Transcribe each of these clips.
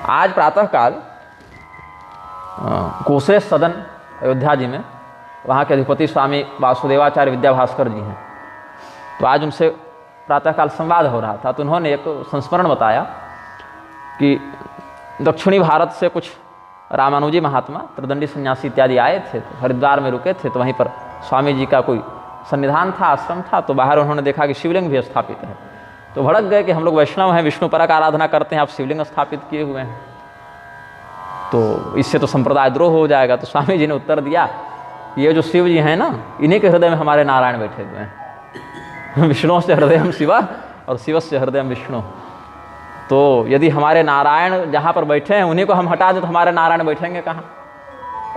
आज प्रातःकाल कोशेश सदन अयोध्या जी में वहाँ के अधिपति स्वामी वासुदेवाचार्य विद्याभास्कर जी हैं। तो आज उनसे प्रातःकाल संवाद हो रहा था, तो उन्होंने एक संस्मरण बताया कि दक्षिणी भारत से कुछ रामानुजी महात्मा, त्रिदंडी सन्यासी इत्यादि आए थे, तो हरिद्वार में रुके थे। तो वहीं पर स्वामी जी का कोई सन्निधान था, आश्रम था। तो बाहर उन्होंने देखा कि शिवलिंग भी स्थापित है। तो भड़क गए कि हम लोग वैष्णव हैं, विष्णु परक आराधना करते हैं, आप शिवलिंग स्थापित किए हुए हैं, तो इससे तो संप्रदाय द्रोह हो जाएगा। तो स्वामी जी ने उत्तर दिया, ये जो शिव जी हैं ना, इन्हीं के हृदय में हमारे नारायण बैठे हुए हैं। विष्णु से हृदय शिवा और शिव से हृदय विष्णु। तो यदि हमारे नारायण जहाँ पर बैठे हैं उन्हीं को हम हटा दें तो हमारे नारायण बैठेंगे कहाँ?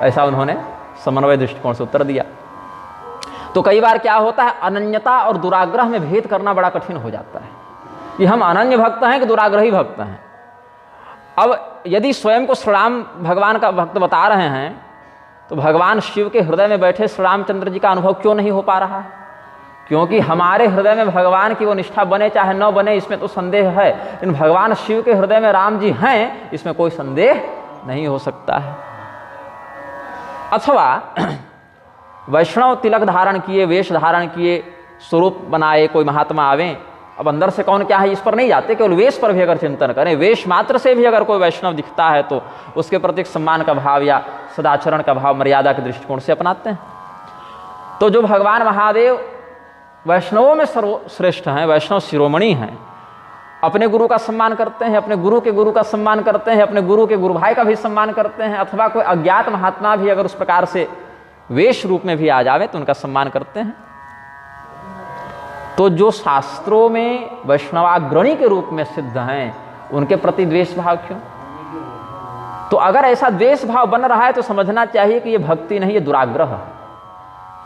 ऐसा उन्होंने समन्वय दृष्टिकोण से उत्तर दिया। तो कई बार क्या होता है, अनन्यता और दुराग्रह में भेद करना बड़ा कठिन हो जाता है कि हम अनन्य भक्त हैं कि दुराग्रही भक्त हैं। अब यदि स्वयं को श्री राम भगवान का भक्त बता रहे हैं, तो भगवान शिव के हृदय में बैठे श्री रामचंद्र जी का अनुभव क्यों नहीं हो पा रहा है? क्योंकि हमारे हृदय में भगवान की वो निष्ठा बने चाहे न बने, इसमें तो संदेह है, लेकिन भगवान शिव के हृदय में राम जी हैं, इसमें कोई संदेह नहीं हो सकता है। अथवा वैष्णव तिलक धारण किए, वेश धारण किए, स्वरूप बनाए कोई महात्मा आवें, अब अंदर से कौन क्या है इस पर नहीं जाते, केवल वेश पर भी अगर चिंतन करें, वेश मात्र से भी अगर कोई वैष्णव दिखता है तो उसके प्रति सम्मान का भाव या सदाचरण का भाव, मर्यादा के दृष्टिकोण से अपनाते हैं। तो जो भगवान महादेव वैष्णवों में सर्वश्रेष्ठ हैं, वैष्णव शिरोमणि हैं, अपने गुरु का सम्मान करते हैं, अपने गुरु के गुरु का सम्मान करते हैं, अपने गुरु के गुरु भाई का भी सम्मान करते हैं, अथवा कोई अज्ञात महात्मा भी अगर उस प्रकार से वेश रूप में भी आ जावे तो उनका सम्मान करते हैं। तो जो शास्त्रों में वैष्णवाग्रणी के रूप में सिद्ध हैं, उनके प्रति द्वेष भाव क्यों? तो अगर ऐसा द्वेष भाव बन रहा है तो समझना चाहिए कि ये भक्ति नहीं, ये दुराग्रह है।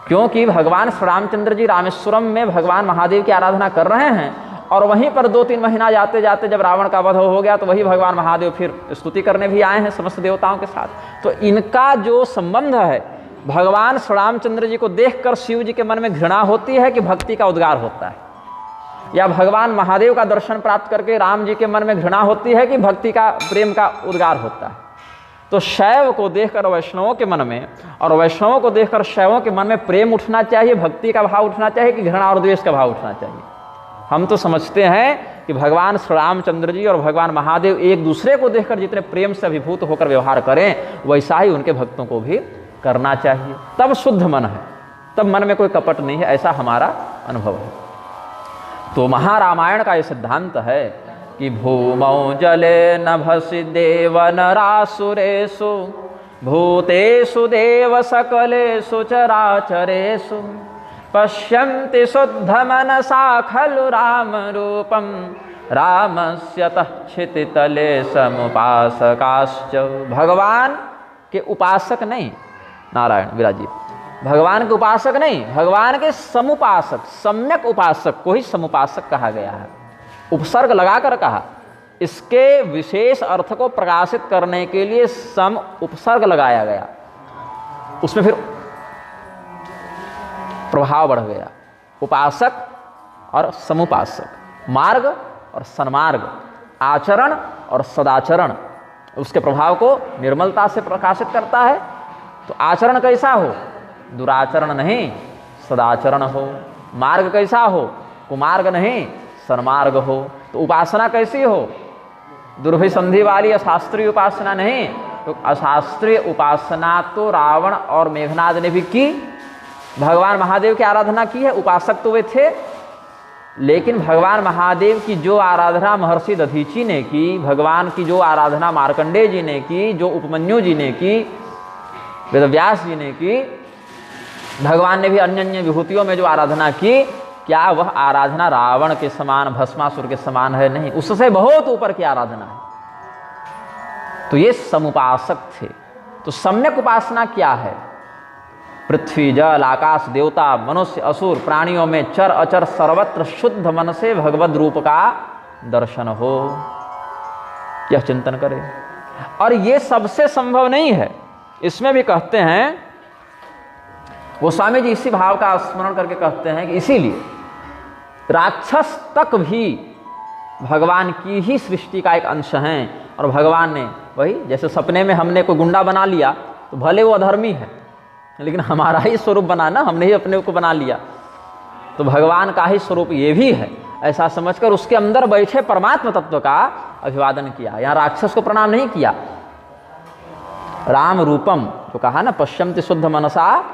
क्योंकि भगवान श्री रामचंद्र जी रामेश्वरम में भगवान महादेव की आराधना कर रहे हैं, और वहीं पर 2-3 महीना जाते जाते जब रावण का वध हो गया तो वही भगवान महादेव फिर स्तुति करने भी आए हैं समस्त देवताओं के साथ। तो इनका जो संबंध है, भगवान श्री रामचंद्र जी को देखकर शिव जी के मन में घृणा होती है कि भक्ति का उद्गार होता है, या भगवान महादेव का दर्शन प्राप्त करके राम जी के मन में घृणा होती है कि भक्ति का, प्रेम का उद्गार होता है। तो शैव को देखकर वैष्णवों के मन में और वैष्णवों को देखकर शैवों के मन में प्रेम उठना चाहिए, भक्ति का भाव उठना चाहिए कि घृणा और द्वेष का भाव उठना चाहिए। हम तो समझते हैं कि भगवान श्री रामचंद्र जी और भगवान महादेव एक दूसरे को देखकर जितने प्रेम से अभिभूत होकर व्यवहार करें, वैसा ही उनके भक्तों को भी करना चाहिए। तब शुद्ध मन है, तब मन में कोई कपट नहीं है, ऐसा हमारा अनुभव है। तो महारामायण का ये सिद्धांत है कि भूमौ जले नभसि देव नरासुरेषु भूतेषु देव सकलेषु चराचरेषु पश्यन्ति शुद्ध मनसा खलु राम रूपम रामस्य तच्छितितले समुपासकाश्च। भगवान के उपासक नहीं नारायण विराजी, भगवान के उपासक नहीं, भगवान के समुपासक, सम्यक उपासक को ही समुपासक कहा गया है। उपसर्ग लगाकर कहा, इसके विशेष अर्थ को प्रकाशित करने के लिए सम उपसर्ग लगाया गया, उसमें फिर प्रभाव बढ़ गया। उपासक और समुपासक, मार्ग और सन्मार्ग, आचरण और सदाचरण, उसके प्रभाव को निर्मलता से प्रकाशित करता है। तो आचरण कैसा हो? दुराचरण नहीं, सदाचरण हो। मार्ग कैसा हो? कुमार्ग नहीं, सन्मार्ग हो। तो उपासना कैसी हो? दुर्भिसंधि वाली अशास्त्रीय उपासना नहीं। तो अशास्त्रीय उपासना तो रावण और मेघनाद ने भी की, भगवान महादेव की आराधना की है, उपासक तो वे थे। लेकिन भगवान महादेव की जो आराधना महर्षि दधीची ने की, भगवान की जो आराधना मार्कंडेय जी ने की, जो उपमन्यु जी ने की, वेदव्यास जी ने की, भगवान ने भी अन्य अन्य विभूतियों में जो आराधना की, क्या वह आराधना रावण के समान, भस्मासुर के समान है? नहीं, उससे बहुत ऊपर की आराधना है। तो ये समुपासक थे। तो सम्यक उपासना क्या है? पृथ्वी, जल, आकाश, देवता, मनुष्य, असुर, प्राणियों में चर अचर सर्वत्र शुद्ध मन से भगवद रूप का दर्शन हो, यह चिंतन करें। और ये सबसे संभव नहीं है। इसमें भी कहते हैं, गोस्वामी जी इसी भाव का स्मरण करके कहते हैं कि इसीलिए राक्षस तक भी भगवान की ही सृष्टि का एक अंश हैं, और भगवान ने वही, जैसे सपने में हमने कोई गुंडा बना लिया तो भले वो अधर्मी है, लेकिन हमारा ही स्वरूप बना ना, हमने ही अपने को बना लिया, तो भगवान का ही स्वरूप ये भी है, ऐसा समझकर उसके अंदर बैठे परमात्मा तत्व का अभिवादन किया। यहाँ राक्षस को प्रणाम नहीं किया। राम रूपम जो कहा ना, पश्यन्ति शुद्ध मनसा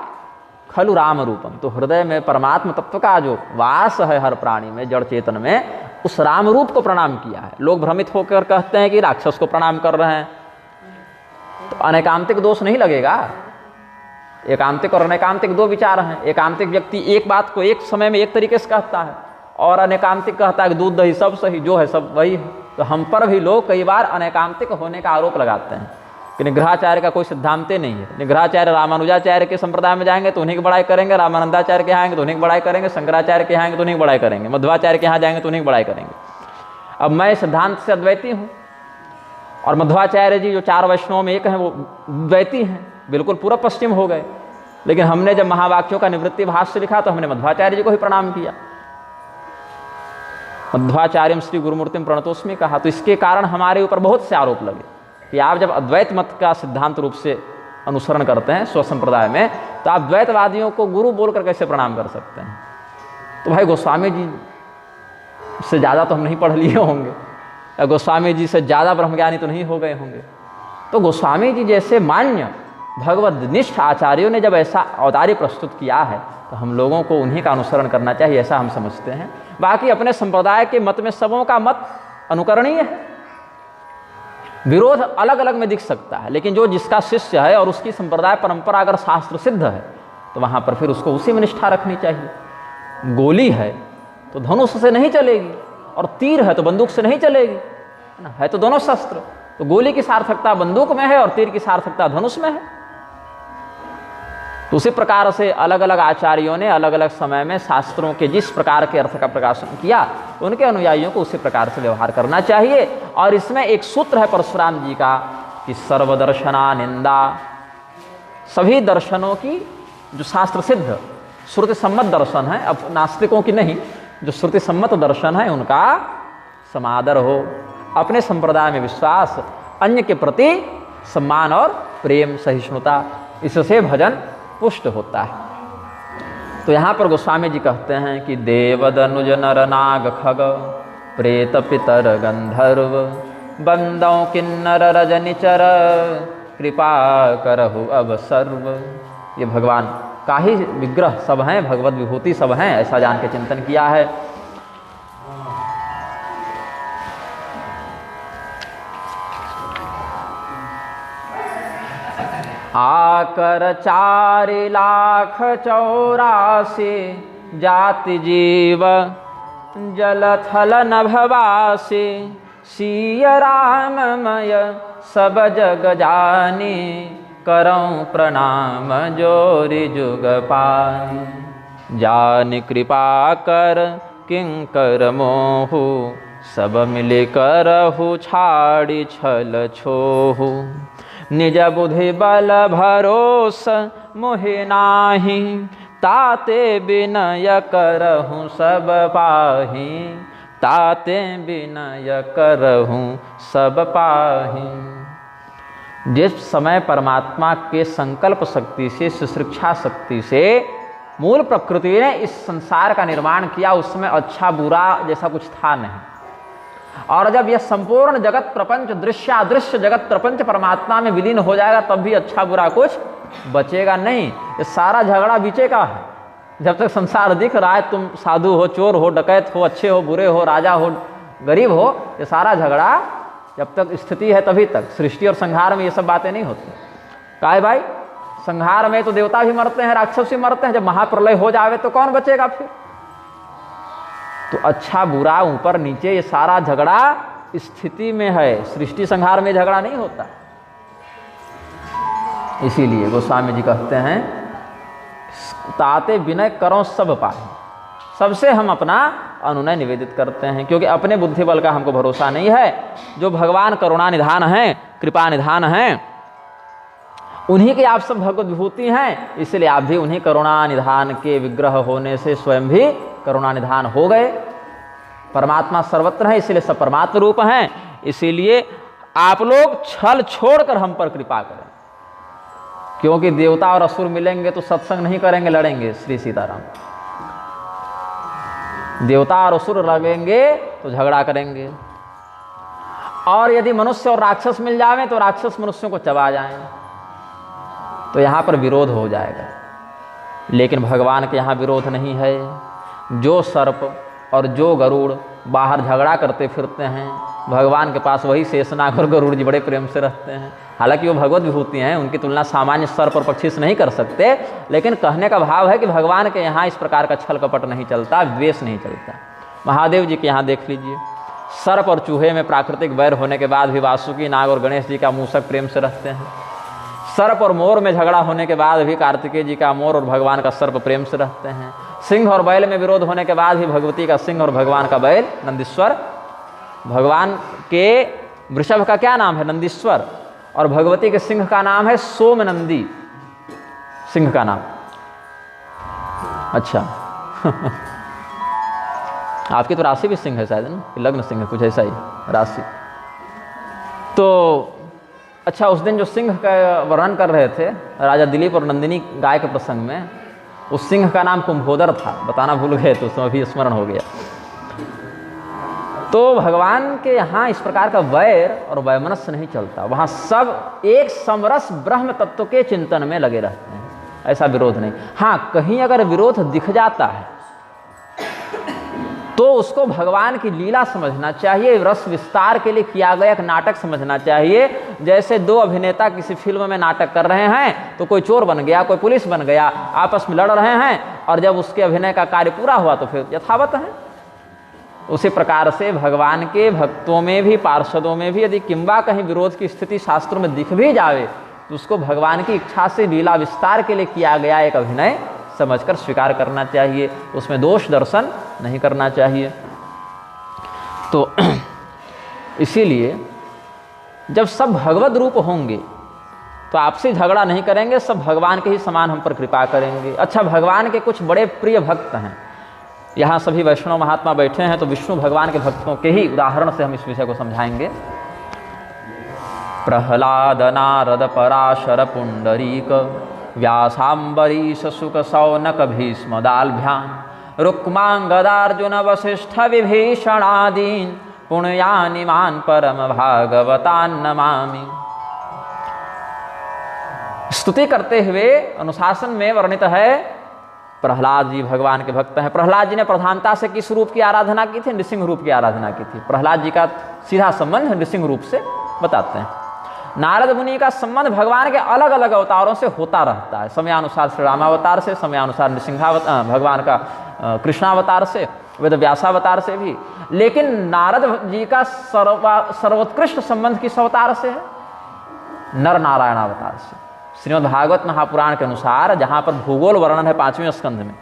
खलु राम रूपम, तो हृदय में परमात्मा तत्व का जो वास है हर प्राणी में, जड़ चेतन में, उस राम रूप को प्रणाम किया है। लोग भ्रमित होकर कहते हैं कि राक्षस को प्रणाम कर रहे हैं, तो अनेकांतिक दोष नहीं लगेगा। एकांतिक और अनेकांतिक दो विचार हैं। एकांतिक व्यक्ति एक बात को एक समय में एक तरीके से कहता है, और अनेकांतिक कहता है कि दूध दही सब सही, जो है सब वही है। तो हम पर भी लोग कई बार अनेकांतिक होने का आरोप लगाते हैं कि निग्रहाचार्य का कोई सिद्धांत नहीं है। निग्रहाचार्य रामानुजाचार्य के संप्रदाय में जाएंगे तो उन्हीं की बड़ाई करेंगे, रामानंदाचार्य के यहाँ आएंगे तो उन्हीं की बड़ाई करेंगे, शंकराचार्य के यहाँ आएंगे तो उन्हीं की बड़ाई करेंगे, मध्वाचार्य के यहाँ जाएंगे तो उन्हीं की बड़ाई करेंगे। अब मैं सिद्धांत से अद्वैती हूँ, और मध्वाचार्य जी जो 4 वैष्णवों में एक हैं वो द्वैती हैं, बिल्कुल पूर्व पश्चिम हो गए। लेकिन हमने जब महावाक्यों का निवृत्ति भाष्य लिखा तो हमने मध्वाचार्य जी को ही प्रणाम किया। मध्वाचार्यम श्री गुरुमूर्तिम प्रणतोस्मि कहा, तो इसके कारण हमारे ऊपर बहुत से आरोप लगे कि आप जब अद्वैत मत का सिद्धांत रूप से अनुसरण करते हैं स्वसंप्रदाय में, तो आप द्वैतवादियों को गुरु बोलकर कैसे प्रणाम कर सकते हैं? तो भाई गोस्वामी जी से ज़्यादा तो हम नहीं पढ़ लिए होंगे, या गोस्वामी जी से ज़्यादा ब्रह्मज्ञानी तो नहीं हो गए होंगे। तो गोस्वामी जी जैसे मान्य भगवदनिष्ठ आचार्यों ने जब ऐसा अवतारी प्रस्तुत किया है, तो हम लोगों को उन्हीं का अनुसरण करना चाहिए, ऐसा हम समझते हैं। बाकी अपने संप्रदाय के मत में सबों का मत अनुकरणीय है, विरोध अलग अलग में दिख सकता है, लेकिन जो जिसका शिष्य है और उसकी संप्रदाय परंपरा अगर शास्त्र सिद्ध है तो वहाँ पर फिर उसको उसी में निष्ठा रखनी चाहिए। गोली है तो धनुष से नहीं चलेगी, और तीर है तो बंदूक से नहीं चलेगी, है ना, है तो दोनों शस्त्र। तो गोली की सार्थकता बंदूक में है और तीर की सार्थकता धनुष में है। तो उसी प्रकार से अलग अलग आचार्यों ने अलग अलग समय में शास्त्रों के जिस प्रकार के अर्थ का प्रकाशन किया, उनके अनुयायियों को उसी प्रकार से व्यवहार करना चाहिए। और इसमें एक सूत्र है परशुराम जी का कि सर्वदर्शना निंदा, सभी दर्शनों की जो शास्त्र सिद्ध श्रुति सम्मत दर्शन है, अब नास्तिकों की नहीं, जो श्रुति सम्मत दर्शन है उनका समादर हो, अपने संप्रदाय में विश्वास, अन्य के प्रति सम्मान और प्रेम सहिष्णुता, इससे भजन पुष्ट होता है। तो यहाँ पर गोस्वामी जी कहते हैं कि देवदनुज नर नाग खग प्रेत पितर गंधर्व बंदों किन्नर रजनिचर कृपा करहु अब सर्व। ये भगवान का ही विग्रह सब हैं, भगवत विभूति सब हैं, ऐसा जान के चिंतन किया है। आकर 4,84,00,000 जाति जीव जलथल नभवासी, सिय राममय सब जग जानी, करऊं प्रणाम जोरि जुग पानी। जान कृपा कर किंकर मोहु, सब मिल करहु छाड़ी छल छोहु। निज बुद्धि बल भरोस मोहि नाही, ताते विनय करहूँ सब पाही, ताते विनय करहूँ सब पाही। जिस समय परमात्मा के संकल्प शक्ति से, सुशिक्षा शक्ति से मूल प्रकृति ने इस संसार का निर्माण किया, उसमें अच्छा बुरा जैसा कुछ था नहीं। और जब यह संपूर्ण जगत प्रपंच, दृश्य अदृश्य जगत प्रपंच परमात्मा में विलीन हो जाएगा, तब भी अच्छा बुरा कुछ बचेगा नहीं। ये सारा झगड़ा बीचे का है। जब तक संसार दिख रहा है, तुम साधु हो, चोर हो, डकैत हो, अच्छे हो, बुरे हो, राजा हो, गरीब हो, ये सारा झगड़ा जब तक स्थिति है तभी तक। सृष्टि और संहार में ये सब बातें नहीं होती। काहे भाई, संहार में तो देवता भी मरते हैं, राक्षस भी मरते हैं, जब महाप्रलय हो जावे तो कौन बचेगा फिर? तो अच्छा बुरा, ऊपर नीचे, ये सारा झगड़ा स्थिति में है, सृष्टि संहार में झगड़ा नहीं होता। इसीलिए गोस्वामी जी कहते हैं ताते विनय करो सब पाए। सबसे हम अपना अनुनय निवेदित करते हैं, क्योंकि अपने बुद्धि बल का हमको भरोसा नहीं है। जो भगवान करुणा निधान हैं, कृपा निधान हैं, उन्हीं के आप सब भगवत विभूति हैं, इसलिए आप भी उन्हीं करुणा निधान के विग्रह होने से स्वयं भी करुणा निधान हो गए। परमात्मा सर्वत्र है, इसलिए सब परमात्मा रूप हैं। इसीलिए आप लोग छल छोड़कर हम पर कृपा करें, क्योंकि देवता और असुर मिलेंगे तो सत्संग नहीं करेंगे, लड़ेंगे। श्री सीताराम। देवता और असुर लगेंगे तो झगड़ा करेंगे, और यदि मनुष्य और राक्षस मिल जावे तो राक्षस मनुष्यों को चबा जाएं, तो यहाँ पर विरोध हो जाएगा। लेकिन भगवान के यहाँ विरोध नहीं है। जो सर्प और जो गरुड़ बाहर झगड़ा करते फिरते हैं, भगवान के पास वही शेषनाग और गरुड़ जी बड़े प्रेम से रहते हैं। हालांकि वो भगवत विभूति हैं, उनकी तुलना सामान्य सर्प और पक्षी से नहीं कर सकते, लेकिन कहने का भाव है कि भगवान के यहाँ इस प्रकार का छल कपट नहीं चलता, द्वेष नहीं चलता। महादेव जी के यहाँ देख लीजिए, सर्प और चूहे में प्राकृतिक वैर होने के बाद भी वासुकी नाग और गणेश जी का मूषक प्रेम से रहते हैं। सर्प और मोर में झगड़ा होने के बाद भी कार्तिकेय जी का मोर और भगवान का सर्प प्रेम से रहते हैं। सिंह और बैल में विरोध होने के बाद भी भगवती का सिंह और भगवान का बैल नंदीश्वर। भगवान के वृषभ का क्या नाम है? नंदीश्वर। और भगवती के सिंह का नाम है सोमनंदी, सिंह का नाम। अच्छा आपकी तो राशि भी सिंह है शायद ना, लग्न सिंह है, कुछ ऐसा ही राशि। तो अच्छा, उस दिन जो सिंह का वर्णन कर रहे थे राजा दिलीप और नंदिनी गाय के प्रसंग में, उस सिंह का नाम कुंभोदर था, बताना भूल गए तो उसमें अभी स्मरण हो गया। तो भगवान के यहाँ इस प्रकार का वैर और वैमनस्य नहीं चलता, वहाँ सब एक समरस ब्रह्म तत्व के चिंतन में लगे रहते हैं, ऐसा विरोध नहीं। हाँ, कहीं अगर विरोध दिख जाता है तो उसको भगवान की लीला समझना चाहिए, रस विस्तार के लिए किया गया एक नाटक समझना चाहिए। जैसे दो अभिनेता किसी फिल्म में नाटक कर रहे हैं, तो कोई चोर बन गया, कोई पुलिस बन गया, आपस में लड़ रहे हैं, और जब उसके अभिनय का कार्य पूरा हुआ तो फिर यथावत है। उसी प्रकार से भगवान के भक्तों में भी, पार्षदों में भी यदि किंबा कहीं विरोध की स्थिति शास्त्रों में दिख भी जावे, तो उसको भगवान की इच्छा से लीला विस्तार के लिए किया गया एक अभिनय समझकर स्वीकार करना चाहिए, उसमें दोष दर्शन नहीं करना चाहिए। तो इसीलिए जब सब भगवत रूप होंगे तो आपसे झगड़ा नहीं करेंगे, सब भगवान के ही समान हम पर कृपा करेंगे। अच्छा, भगवान के कुछ बड़े प्रिय भक्त हैं, यहाँ सभी वैष्णव महात्मा बैठे हैं, तो विष्णु भगवान के भक्तों के ही उदाहरण से हम इस विषय को समझाएंगे। प्रहलाद नारद पराशर पुंडरीक व्यासाम्बरीश शुक शौनक भीष्म दाल्भ्याम रुक्मांगदार्जुन वसिष्ठ विभीषणादीन पुण्यानिमान परम भागवतान नमामि। स्तुति करते हुए अनुशासन में वर्णित है, प्रहलाद जी भगवान के भक्त हैं। प्रहलाद जी ने प्रधानता से किस रूप की आराधना की थी? नृसिंह रूप की आराधना की थी। प्रहलाद जी का सीधा संबंध नृसिंह रूप से बताते हैं। नारद मुनि का संबंध भगवान के अलग अलग अवतारों से होता रहता है, समयानुसार श्री रामावतार से, समयानुसार नृसिंहावतार भगवान का कृष्णावतार से, वेद व्यासावतार से भी। लेकिन नारद जी का सर्वोत्कृष्ट संबंध किस अवतार से है? नर नारायण अवतार से। श्रीमद् भागवत महापुराण के अनुसार जहाँ पर भूगोल वर्णन है 5वें स्कंध में,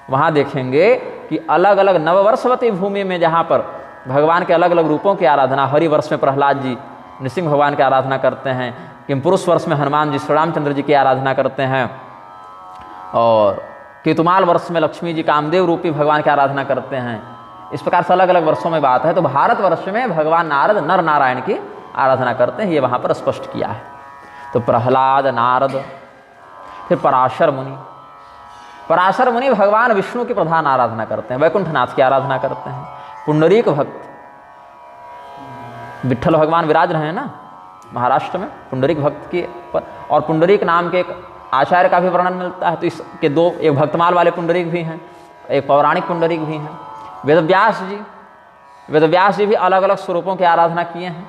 वहाँ देखेंगे कि अलग अलग नववर्षवती भूमि में जहाँ पर भगवान के अलग अलग रूपों की आराधना, हरि वर्ष में प्रहलाद जी नृसिंह भगवान की आराधना करते हैं, किमपुरुष वर्ष में हनुमान जी श्री रामचंद्र जी की आराधना करते हैं, और केतुमाल वर्ष में लक्ष्मी जी कामदेव रूपी भगवान की आराधना करते हैं। इस प्रकार से अलग अलग वर्षों में बात है। तो भारत वर्ष में भगवान नारद नर नारायण की आराधना करते हैं, ये वहाँ पर स्पष्ट किया है। तो प्रहलाद, नारद, फिर पराशर मुनि। पराशर मुनि भगवान विष्णु की प्रधान आराधना करते हैं, वैकुंठनाथ की आराधना करते हैं। पुंडरीक भक्त, विट्ठल भगवान विराज रहे हैं ना महाराष्ट्र में, पुंडरीक भक्त के पर। और पुंडरीक नाम के एक आचार्य का भी वर्णन मिलता है। तो इसके दो, एक भक्तमाल वाले पुंडरीक भी हैं, एक पौराणिक पुंडरीक भी हैं। वेदव्यास जी भी अलग अलग स्वरूपों की आराधना किए हैं।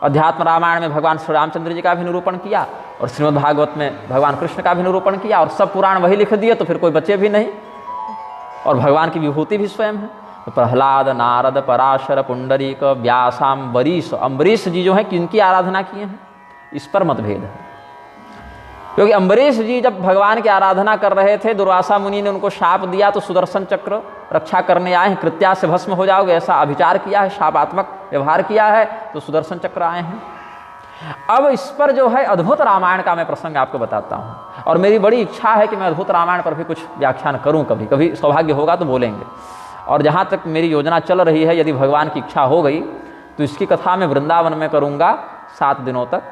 अध्यात्म रामायण में भगवान श्री रामचंद्र जी का भी निरूपण किया, और श्रीमद् भागवत में भगवान कृष्ण का भी निरूपण किया, और सब पुराण वही लिख दिए, तो फिर कोई बचे भी नहीं, और भगवान की विभूति भी स्वयं है। तो प्रहलाद, नारद, पराशर, पुंडरीक, व्यासाम्बरीश। अम्बरीश जी जो हैं किनकी आराधना किए हैं, इस पर मतभेद है। क्योंकि अम्बरीश जी जब भगवान की आराधना कर रहे थे, दुर्वासा मुनि ने उनको शाप दिया, तो सुदर्शन चक्र रक्षा करने आए हैं, कृत्या से भस्म हो जाओगे, ऐसा अभिचार किया है, शापात्मक व्यवहार किया है, तो सुदर्शन चक्र आए हैं। अब इस पर जो है अद्भुत रामायण का मैं प्रसंग आपको बताता हूँ, और मेरी बड़ी इच्छा है कि मैं अद्भुत रामायण पर भी कुछ व्याख्यान करूँ, कभी कभी सौभाग्य होगा तो बोलेंगे। और जहाँ तक मेरी योजना चल रही है, यदि भगवान की इच्छा हो गई तो इसकी कथा मैं वृंदावन में करूँगा, 7 दिनों तक,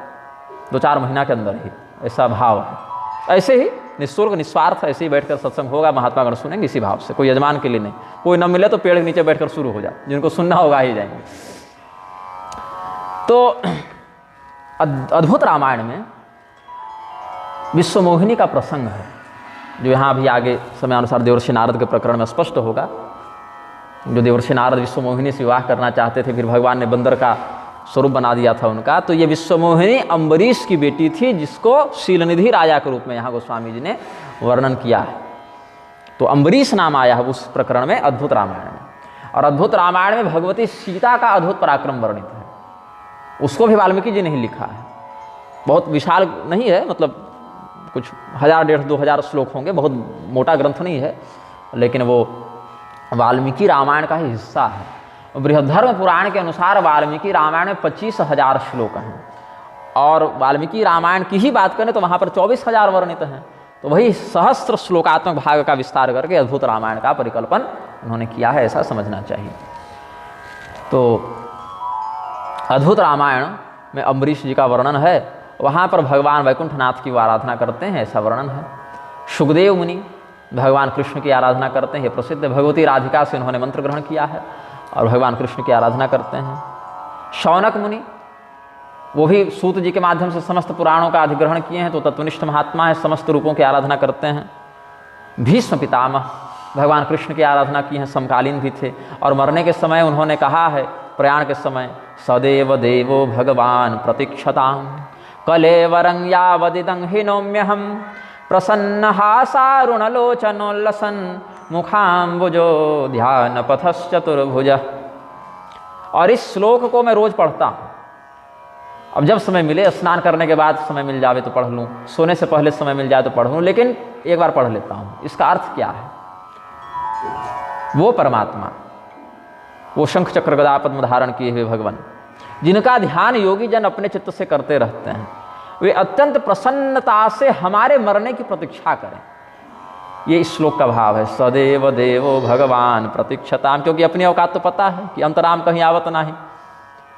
2-4 महीना के अंदर ही, ऐसा भाव है। ऐसे ही निःशुल्क निस्वार्थ ऐसे ही बैठकर सत्संग होगा, महात्मा गण सुनेंगे इसी भाव से, कोई यजमान के लिए नहीं। कोई न मिले तो पेड़ के नीचे बैठकर शुरू हो जाए, जिनको सुनना होगा ही जाएंगे। तो अद्भुत रामायण में विश्वमोहिनी का प्रसंग है, जो यहाँ भी आगे समयानुसार देवर्षि नारद के प्रकरण में स्पष्ट होगा। जो देवर्षि नारद विश्वमोहिनी से विवाह करना चाहते थे, फिर भगवान ने बंदर का स्वरूप बना दिया था उनका। तो ये विश्वमोहिनी अम्बरीश की बेटी थी, जिसको शीलनिधि राजा के रूप में यहाँ गोस्वामी जी ने वर्णन किया है। तो अम्बरीश नाम आया है उस प्रकरण में, अद्भुत रामायण में। और अद्भुत रामायण में भगवती सीता का अद्भुत पराक्रम वर्णित है, उसको भी वाल्मीकि जी ने ही लिखा है। बहुत विशाल नहीं है, मतलब कुछ 1000-1500-2000 श्लोक होंगे, बहुत मोटा ग्रंथ नहीं है, लेकिन वो वाल्मीकि रामायण का ही हिस्सा है। बृहद्धर्म पुराण के अनुसार वाल्मीकि रामायण में 25,000 श्लोक हैं, और वाल्मीकि रामायण की ही बात करें तो वहाँ पर 24,000 वर्णित हैं। तो वही सहस्त्र श्लोकात्मक भाग का विस्तार करके अद्भुत रामायण का परिकल्पन उन्होंने किया है, ऐसा समझना चाहिए। तो अद्भुत रामायण में अम्बरीश जी का वर्णन है, वहाँ पर भगवान वैकुंठनाथ की आराधना करते हैं, ऐसा वर्णन है। सुखदेव मुनि भगवान कृष्ण की आराधना करते हैं, प्रसिद्ध भगवती राधिका से उन्होंने मंत्र ग्रहण किया है और भगवान कृष्ण की आराधना करते हैं। शौनक मुनि, वो भी सूत जी के माध्यम से समस्त पुराणों का अधिग्रहण किए हैं, तो तत्वनिष्ठ महात्मा है, समस्त रूपों की आराधना करते हैं। भीष्म पितामह भगवान कृष्ण की आराधना की हैं, समकालीन भी थे, और मरने के समय उन्होंने कहा है, प्रयाण के समय, सदैव देवो भगवान प्रतीक्षताम कलेवरं यावदिदं हि नौम्यहं प्रसन्नहासारुणलोचनोल्लसन् मुखाम्बुजो ध्यान पथश्चतुर्भुज। और इस श्लोक को मैं रोज पढ़ता हूँ। अब जब समय मिले, स्नान करने के बाद समय मिल जावे तो पढ़ लूँ, सोने से पहले समय मिल जाए तो पढ़ लूँ, लेकिन एक बार पढ़ लेता हूँ। इसका अर्थ क्या है? वो परमात्मा, वो शंख चक्र गदा पद्म धारण किए हुए भगवान, जिनका ध्यान योगी जन अपने चित्त से करते रहते हैं, वे अत्यंत प्रसन्नता से हमारे मरने की प्रतीक्षा करें। ये इस श्लोक का भाव है, सदैव देवो भगवान प्रतीक्षताम। क्योंकि अपनी औकात तो पता है कि अंतराम कहीं आवत नहीं,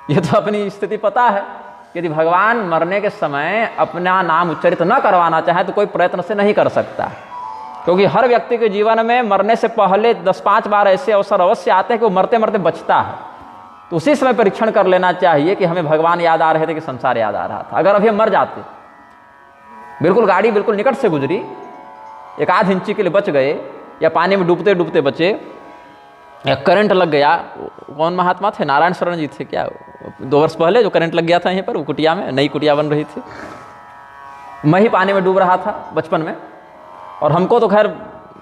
ये तो अपनी स्थिति पता है। यदि भगवान मरने के समय अपना नाम उच्चरित न करवाना चाहे तो कोई प्रयत्न से नहीं कर सकता, क्योंकि हर व्यक्ति के जीवन में मरने से पहले 10-5 बार ऐसे अवसर अवश्य आते हैं कि वो मरते मरते बचता है। तो उसी समय परीक्षण कर लेना चाहिए कि हमें भगवान याद आ रहे थे कि संसार याद आ रहा था। अगर अभी हम मर जाते, बिल्कुल गाड़ी बिल्कुल निकट से गुजरी, 1/2 इंची के लिए बच गए, या पानी में डूबते डूबते बचे, या करंट लग गया, कौन महात्मा थे, नारायण शरण जी थे क्या, 2 वर्ष पहले जो करंट लग गया था यहीं पर, वो कुटिया में, नई कुटिया बन रही थी, मैं ही पानी में डूब रहा था बचपन में, और हमको तो खैर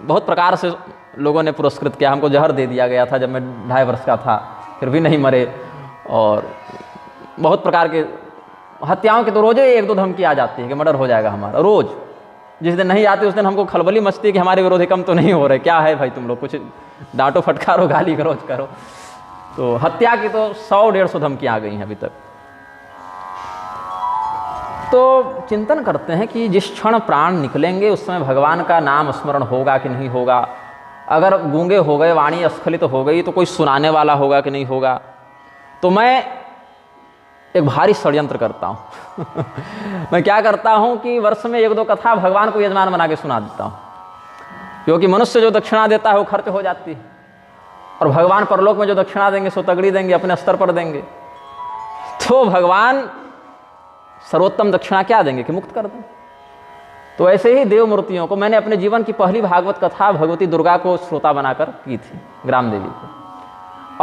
बहुत प्रकार से लोगों ने पुरस्कृत किया। हमको जहर दे दिया गया था जब मैं 2.5 वर्ष का था, फिर भी नहीं मरे। और बहुत प्रकार के हत्याओं की तो रोज़ 1-2 धमकी आ जाती है कि मर्डर हो जाएगा हमारा, रोज़। जिस दिन नहीं आती उस दिन हमको खलबली मचती है कि हमारे विरोधी कम तो नहीं हो रहे, क्या है भाई तुम लोग, कुछ डांटो फटकारो, गाली गलौज करो। तो हत्या की तो 100-150 धमकियाँ आ गई हैं अभी तक। तो चिंतन करते हैं कि जिस क्षण प्राण निकलेंगे उस समय भगवान का नाम स्मरण होगा कि नहीं होगा। अगर गूंगे हो गए, वाणी स्खलित हो गई, तो कोई सुनाने वाला होगा कि नहीं होगा। तो मैं एक भारी षड्यंत्र करता हूँ मैं क्या करता हूँ कि वर्ष में 1-2 कथा भगवान को यजमान बना के सुना देता हूँ, क्योंकि मनुष्य जो दक्षिणा देता है वो खर्च हो जाती है, और भगवान परलोक में जो दक्षिणा देंगे सो तगड़ी देंगे, अपने स्तर पर देंगे। तो भगवान सर्वोत्तम दक्षिणा क्या देंगे कि मुक्त कर दें। तो ऐसे ही देव मूर्तियों को मैंने अपने जीवन की पहली भागवत कथा भगवती दुर्गा को श्रोता बनाकर की थी, ग्राम देवी को,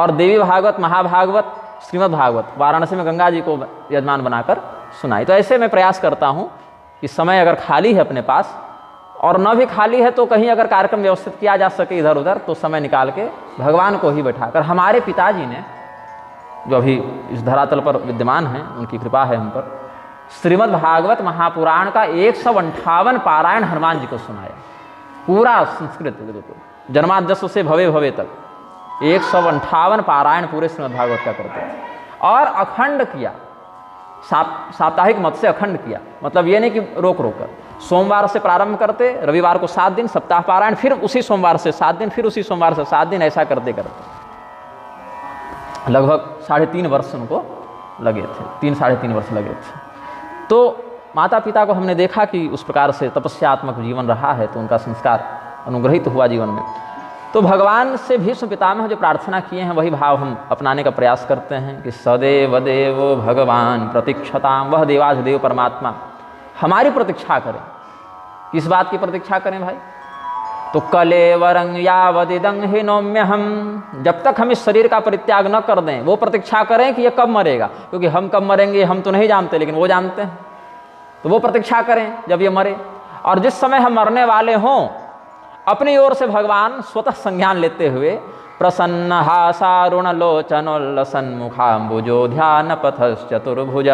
और देवी भागवत, महाभागवत, श्रीमद् भागवत वाराणसी में गंगा जी को यजमान बनाकर सुनाई। तो ऐसे मैं प्रयास करता हूँ कि समय अगर खाली है अपने पास, और न भी खाली है तो कहीं अगर कार्यक्रम व्यवस्थित किया जा सके इधर उधर, तो समय निकाल के भगवान को ही बैठाकर, हमारे पिताजी ने जो अभी इस धरातल पर विद्यमान हैं, उनकी कृपा है हम पर, श्रीमद् भागवत महापुराण का 158 पारायण हनुमान जी को सुनाया, पूरा संस्कृत, जन्माद्यस्व से भवे भवे तक 158 पारायण पूरे श्रीमद् भागवत का करते थे, और अखंड किया, साप्ताहिक मत से अखंड किया। मतलब ये नहीं कि रोक कर, सोमवार से प्रारंभ करते, रविवार को 7 दिन सप्ताह पारायण, फिर उसी सोमवार से 7 दिन, फिर उसी सोमवार से 7 दिन, ऐसा करते करते लगभग 3.5 वर्ष उनको लगे थे, 3 साढ़े 3 वर्ष लगे थे। तो माता पिता को हमने देखा कि उस प्रकार से तपस्यात्मक जीवन रहा है, तो उनका संस्कार अनुग्रहित हुआ जीवन में। तो भगवान से भीष्म पितामह जो प्रार्थना किए हैं वही भाव हम अपनाने का प्रयास करते हैं कि सदैव देव भगवान प्रतीक्षताम, वह देवाधिदेव परमात्मा हमारी प्रतीक्षा करें। किस बात की प्रतीक्षा करें भाई? तो कलेवरं यावदिदं हि नौम्य हम, जब तक हम इस शरीर का परित्याग न कर दें वो प्रतीक्षा करें कि ये कब मरेगा, क्योंकि हम कब मरेंगे हम तो नहीं जानते, लेकिन वो जानते हैं। तो वो प्रतीक्षा करें जब ये मरे, और जिस समय हम मरने वाले हों अपनी ओर से भगवान स्वतः संज्ञान लेते हुए प्रसन्न हासारुणलोचनोल्लसन्मुखाम्बुजो ध्यान पथस चतुर्भुज,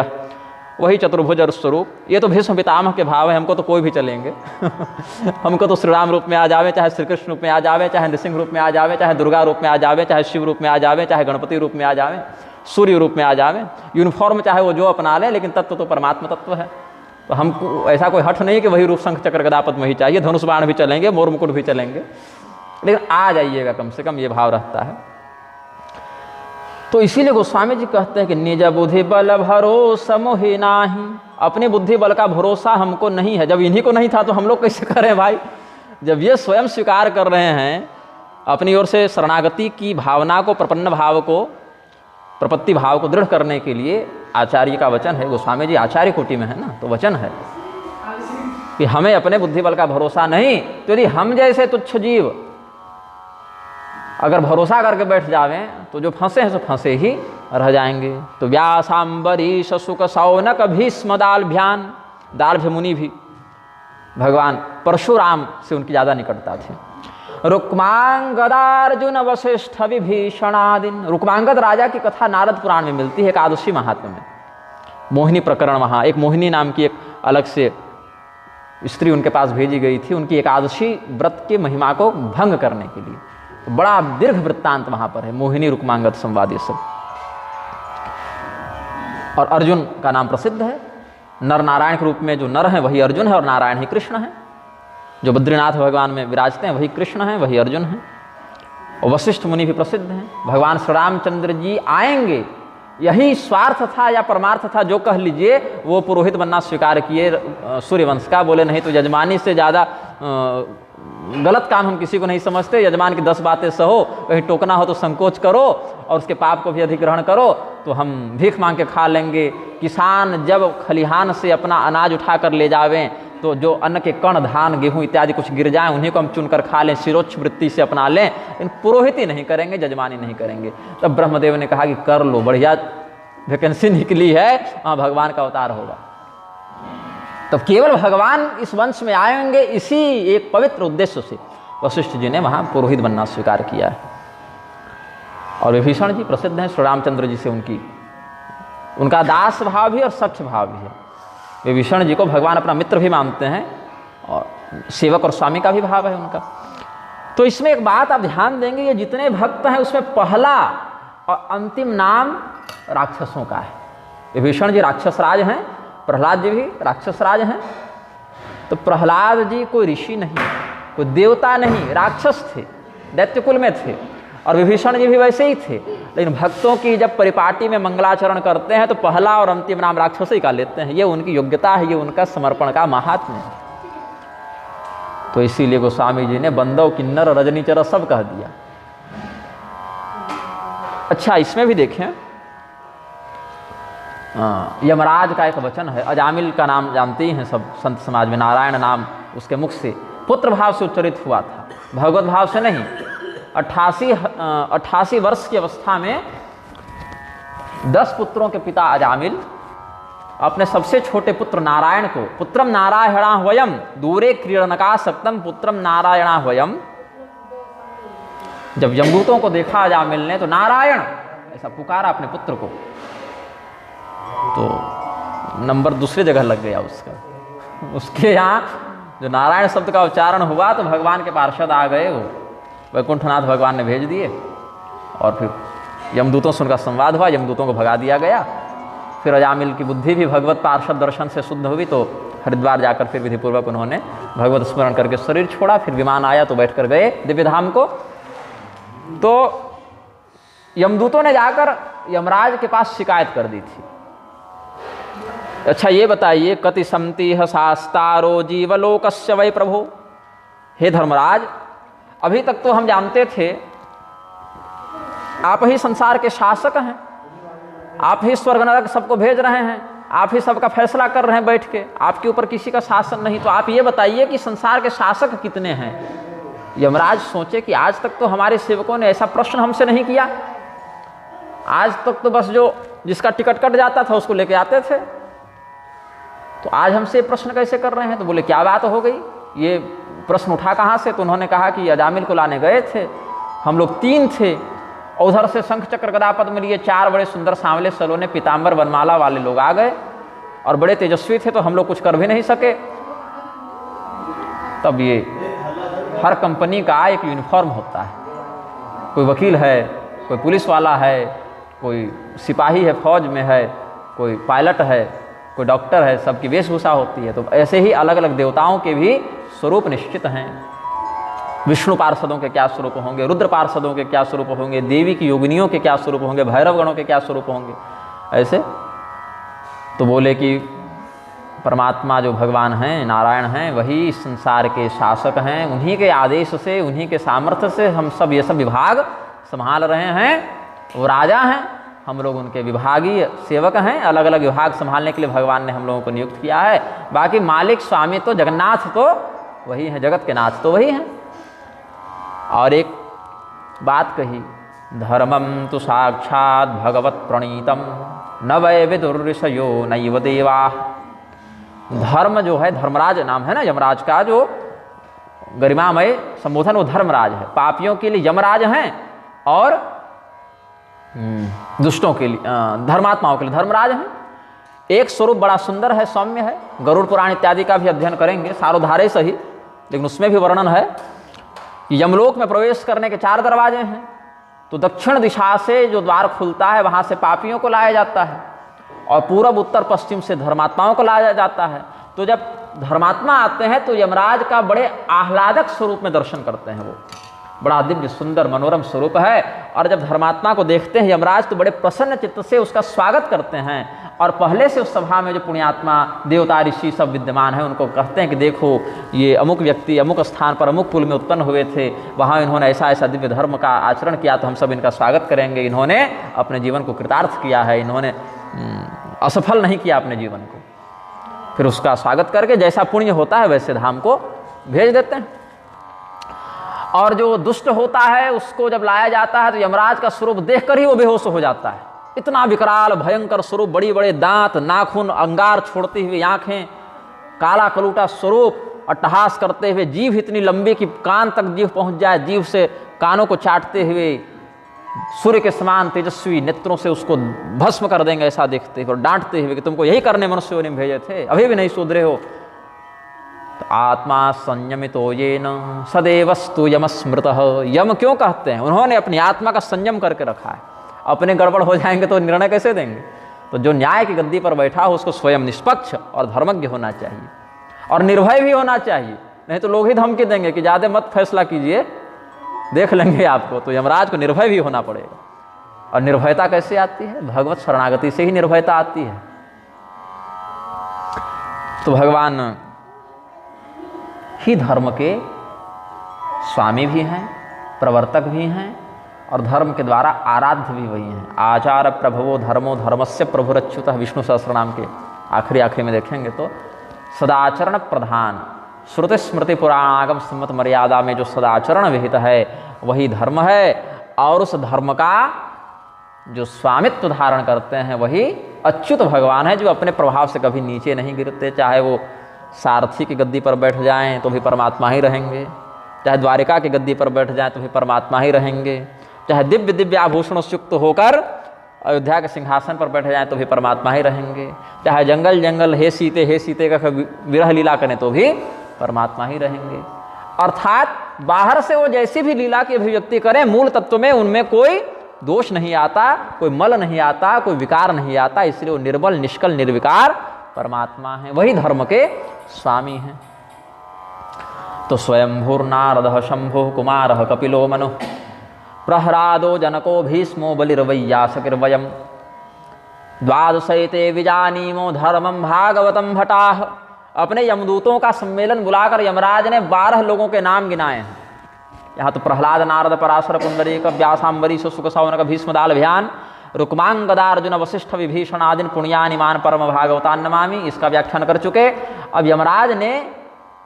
वही चतुर्भुज स्वरूप। ये तो भीष्म पितामह के भाव है, हमको तो कोई भी चलेंगे हमको तो श्री राम रूप में आ जावे, चाहे श्री कृष्ण रूप में आ जावे, चाहे नृसिंह रूप में आ जावे, चाहे दुर्गा रूप में आ जावे, चाहे शिव रूप में आ जावे, चाहे गणपति रूप में आ जावे, सूर्य रूप में आ जावे, यूनिफॉर्म चाहे वो जो अपना ले, लेकिन तत्व तो परमात्मा तत्व है। तो हमको ऐसा कोई हठ नहीं कि वही रूप शंख चक्र गदा पद्म ही चाहिए, धनुष बाण भी चलेंगे, मोर मुकुट भी चलेंगे, लेकिन आ जाइएगा कम से कम, ये भाव रहता है। तो इसीलिए गोस्वामी जी कहते हैं कि निज बुद्धि बल भरोसा मोहि नाही, अपनी बुद्धि बल का भरोसा हमको नहीं है। जब इन्हीं को नहीं था तो हम लोग कैसे करें भाई? जब ये स्वयं स्वीकार कर रहे हैं अपनी ओर से शरणागति की भावना को, प्रपन्न भाव को, प्रपत्ति भाव को दृढ़ करने के लिए आचार्य का वचन है, गोस्वामी जी आचार्य कोटि में है ना, तो वचन है कि हमें अपने बुद्धि बल का भरोसा नहीं। तो यदि हम जैसे तुच्छ जीव अगर भरोसा करके बैठ जावें तो जो फंसे हैं सो फंसे ही रह जाएंगे। तो व्यासाम्बरीश शुक शौनक भीष्म दाल्भ्यान, दाल्भ्य मुनि भी भगवान परशुराम से उनकी ज़्यादा निकटता थी। रुक्मांगदार्जुन वशिष्ठ विभीषणादिन, रुक्मांगद राजा की कथा नारद पुराण में मिलती है, एकादशी महात्म्य में। मोहिनी प्रकरण, वहाँ एक मोहिनी नाम की एक अलग से स्त्री उनके पास भेजी गई थी, उनकी एकादशी व्रत की महिमा को भंग करने के लिए। तो बड़ा दीर्घ वृत्तांत वहाँ पर है, मोहिनी रुक्मांगद संवाद ये सब। और अर्जुन का नाम प्रसिद्ध है, नर नारायण के रूप में जो नर हैं वही अर्जुन है और नारायण ही कृष्ण है। जो बद्रीनाथ भगवान में विराजते हैं वही कृष्ण हैं, वही अर्जुन हैं। और वशिष्ठ मुनि भी प्रसिद्ध हैं। भगवान श्री रामचंद्र जी आएंगे, यही स्वार्थ था या परमार्थ था जो कह लीजिए, वो पुरोहित बनना स्वीकार किए सूर्यवंश का। बोले नहीं तो यजमानी से ज़्यादा गलत काम हम किसी को नहीं समझते। यजमान की 10 बातें सहो, कहीं टोकना हो तो संकोच करो और उसके पाप को भी अधिग्रहण करो, तो हम भीख मांग के खा लेंगे। किसान जब खलिहान से अपना अनाज उठा कर ले जावें तो जो अन्न के कण, धान, गेहूं इत्यादि कुछ गिर जाएं उन्हीं को हम चुनकर खा लें, शिरोच्छ वृत्ति से अपना लें, इन पुरोहित ही नहीं करेंगे, यजमानी नहीं करेंगे। तब ब्रह्मदेव ने कहा कि कर लो, बढ़िया वैकेंसी निकली है, वहाँ भगवान का अवतार होगा। तब केवल भगवान इस वंश में आएंगे, इसी एक पवित्र उद्देश्य से वशिष्ठ जी ने वहाँ पुरोहित बनना स्वीकार किया है। और विभीषण जी प्रसिद्ध हैं, श्री रामचंद्र जी से उनका दास भाव भी और सख्य भाव भी है। विभीषण जी को भगवान अपना मित्र भी मानते हैं और सेवक और स्वामी का भी भाव है उनका। तो इसमें एक बात आप ध्यान देंगे, ये जितने भक्त हैं उसमें पहला और अंतिम नाम राक्षसों का है। विभीषण जी राक्षस राज हैं, प्रहलाद जी भी राक्षस राज हैं। तो प्रहलाद जी कोई ऋषि नहीं, कोई देवता नहीं, राक्षस थे, दैत्य कुल में थे। और विभीषण जी भी वैसे ही थे। लेकिन भक्तों की जब परिपाटी में मंगलाचरण करते हैं तो पहला और अंतिम नाम राक्षस ही का लेते हैं। ये उनकी योग्यता है, ये उनका समर्पण का महात्म्य है। तो इसीलिए गोस्वामी जी ने बंदव, किन्नर, रजनीचर सब कह दिया। अच्छा, इसमें भी देखें, यमराज का एक वचन है। अजामिल का नाम जानते ही हैं सब संत समाज में, नारायण नाम उसके मुख से पुत्र भाव से उच्चरित हुआ था, भगवत भाव से नहीं। 88 वर्ष की अवस्था में 10 पुत्रों के पिता अजामिल अपने सबसे छोटे पुत्र नारायण को, पुत्रम नारायणा वयम दूरे क्रीडनका सक्तम पुत्रम नारायणा वयम, जब यमदूतों को देखा अजामिल ने तो नारायण ऐसा पुकारा अपने पुत्र को, तो नंबर दूसरी जगह लग गया उसका। उसके यहाँ जो नारायण शब्द का उच्चारण हुआ तो भगवान के पार्षद आ गए, वो वैकुंठनाथ भगवान ने भेज दिए और फिर यमदूतों से उनका संवाद हुआ, यमदूतों को भगा दिया गया। फिर अजामिल की बुद्धि भी भगवत पार्षद दर्शन से शुद्ध हुई, तो हरिद्वार जाकर फिर विधिपूर्वक उन्होंने भगवत स्मरण करके शरीर छोड़ा। फिर विमान आया तो बैठकर गए दिव्य धाम को। तो यमदूतों ने जाकर यमराज के पास शिकायत कर दी थी अच्छा ये बताइए, कति संति शास्तारो जीवलोकस्य वै प्रभो। हे धर्मराज, अभी तक तो हम जानते थे आप ही संसार के शासक हैं, आप ही स्वर्ग नरक सबको भेज रहे हैं, आप ही सबका फैसला कर रहे हैं बैठ के, आपके ऊपर किसी का शासन नहीं। तो आप ये बताइए कि संसार के शासक कितने हैं। यमराज सोचे कि आज तक तो हमारे सेवकों ने ऐसा प्रश्न हमसे नहीं किया, आज तक तो बस जो जिसका टिकट कट जाता था उसको लेके आते थे, तो आज हमसे प्रश्न कैसे कर रहे हैं। तो बोले क्या बात हो गई, ये प्रश्न उठा कहाँ से। तो उन्होंने कहा कि अजामिल को लाने गए थे, हम लोग 3 थे, उधर से शंख चक्र गदा पद्म लिए 4 बड़े सुंदर सांवले सलोने पीताम्बर वनमाला वाले लोग आ गए और बड़े तेजस्वी थे, तो हम लोग कुछ कर भी नहीं सके। तब ये हर कंपनी का एक यूनिफॉर्म होता है, कोई वकील है, कोई पुलिस वाला है, कोई सिपाही है फौज में है, कोई पायलट है, कोई डॉक्टर है, सबकी वेशभूषा होती है। तो ऐसे ही अलग अलग देवताओं के भी स्वरूप निश्चित हैं। विष्णु पार्षदों के क्या स्वरूप होंगे, रुद्र पार्षदों के क्या स्वरूप होंगे, देवी की योगिनियों के क्या स्वरूप होंगे, भैरव गणों के क्या स्वरूप होंगे, ऐसे। तो बोले कि परमात्मा जो भगवान हैं, नारायण हैं, वही संसार के शासक हैं, उन्हीं के आदेश से, उन्हीं के सामर्थ्य से हम सब ये सब विभाग संभाल रहे हैं। वो राजा हैं, हम लोग उनके विभागीय सेवक हैं, अलग अलग विभाग संभालने के लिए भगवान ने हम लोगों को नियुक्त किया है। बाकी मालिक स्वामी तो जगन्नाथ तो वही हैं, जगत के नाथ तो वही हैं। और एक बात कही, धर्मम तो साक्षात भगवत प्रणीतम न वै विदुर्षयो नैव देवा। धर्म जो है, धर्मराज नाम है ना यमराज का, जो गरिमामय संबोधन, वो धर्मराज है। पापियों के लिए यमराज हैं और दुष्टों के लिए, धर्मात्माओं के लिए धर्मराज हैं। एक स्वरूप बड़ा सुंदर है, सौम्य है। गरुड़ पुराण इत्यादि का भी अध्ययन करेंगे, सारोधारे सही, लेकिन उसमें भी वर्णन है कि यमलोक में प्रवेश करने के 4 दरवाजे हैं। तो दक्षिण दिशा से जो द्वार खुलता है वहाँ से पापियों को लाया जाता है और पूरब उत्तर पश्चिम से धर्मात्माओं को लाया जाता है। तो जब धर्मात्मा आते हैं तो यमराज का बड़े आह्लादक स्वरूप में दर्शन करते हैं, वो बड़ा दिव्य सुंदर मनोरम स्वरूप है। और जब धर्मात्मा को देखते हैं यमराज तो बड़े प्रसन्न चित्त से उसका स्वागत करते हैं। और पहले से उस सभा में जो पुण्यात्मा देवता ऋषि सब विद्यमान हैं उनको कहते हैं कि देखो ये अमुक व्यक्ति अमुक स्थान पर अमुक कुल में उत्पन्न हुए थे, वहाँ इन्होंने ऐसा ऐसा दिव्य धर्म का आचरण किया, तो हम सब इनका स्वागत करेंगे। इन्होंने अपने जीवन को कृतार्थ किया है, इन्होंने असफल नहीं किया अपने जीवन को। फिर उसका स्वागत करके जैसा पुण्य होता है वैसे धाम को भेज देते हैं। और जो दुष्ट होता है उसको जब लाया जाता है तो यमराज का स्वरूप देखकर ही वो बेहोश हो जाता है। इतना विकराल भयंकर स्वरूप, बड़ी बड़े दांत, नाखून, अंगार छोड़ती हुई आंखें, काला कलूटा स्वरूप, अट्टहास करते हुए, जीभ इतनी लंबी कि कान तक जीभ पहुंच जाए, जीभ से कानों को चाटते हुए, सूर्य के समान तेजस्वी नेत्रों से उसको भस्म कर देंगे ऐसा देखते हुए और डांटते हुए कि तुमको यही करने मनुष्यों ने भेजे थे, अभी भी नहीं सुधरे हो। तो आत्मा संयमितो येन सदैवस्तु यमस्मृतः। यम क्यों कहते हैं? उन्होंने अपनी आत्मा का संयम करके रखा है। अपने गड़बड़ हो जाएंगे तो निर्णय कैसे देंगे? तो जो न्याय की गद्दी पर बैठा हो उसको स्वयं निष्पक्ष और धर्मज्ञ होना चाहिए और निर्भय भी होना चाहिए। नहीं तो लोग ही धमकी देंगे कि ज़्यादा मत फैसला कीजिए, देख लेंगे आपको। तो यमराज को निर्भय भी होना पड़ेगा। और निर्भयता कैसे आती है? भगवत शरणागति से ही निर्भयता आती है। तो भगवान ही धर्म के स्वामी भी हैं, प्रवर्तक भी हैं और धर्म के द्वारा आराध्य भी वही हैं। आचार प्रभवो धर्मो धर्मस्य प्रभुरच्युतः, विष्णु सहस्रनाम के आखिरी में देखेंगे तो सदाचरण प्रधान, श्रुति स्मृति पुराणागम सम्मत मर्यादा में जो सदाचरण विहित है वही धर्म है। और उस धर्म का जो स्वामित्व धारण करते हैं वही अच्युत भगवान है, जो अपने प्रभाव से कभी नीचे नहीं गिरते। चाहे वो सारथी की गद्दी पर बैठ जाएं तो भी परमात्मा ही रहेंगे, चाहे द्वारिका की गद्दी पर बैठ जाएं तो भी परमात्मा ही रहेंगे, चाहे दिव्य दिव्य आभूषणों से युक्त होकर अयोध्या के सिंहासन पर बैठ जाएं तो भी परमात्मा ही रहेंगे, चाहे जंगल जंगल हे सीते का विरह लीला करें तो भी परमात्मा ही रहेंगे। अर्थात बाहर से वो जैसी भी लीला की अभिव्यक्ति करें, मूल तत्व में उनमें कोई दोष नहीं आता, कोई मल नहीं आता, कोई विकार नहीं आता। इसलिए वो निर्मल निष्कल निर्विकार परमात्मा है, वही धर्म के स्वामी हैं। तो स्वयंभूर्नारदः शंभुः कुमारः कपिलो मनुः प्रह्लादो जनको भीष्मो बलिर्वैयासकिर्वयम्। द्वादशैते विजानीमो धर्मम भागवतम भटाह। अपने यमदूतों का सम्मेलन बुलाकर यमराज ने 12 लोगों के नाम गिनाए हैं। यहाँ तो प्रहलाद, नारद, पराशर, पुंडरीक, व्यासाम्बरीश, सुक, सौनक, भीष्म, दालभ्यान, रुक्मांग, गदा, अर्जुन, वशिष्ठ, विभीषण आदि पुण्यानिमान परम भागवतान नमामि, इसका व्याख्यान कर चुके। अब यमराज ने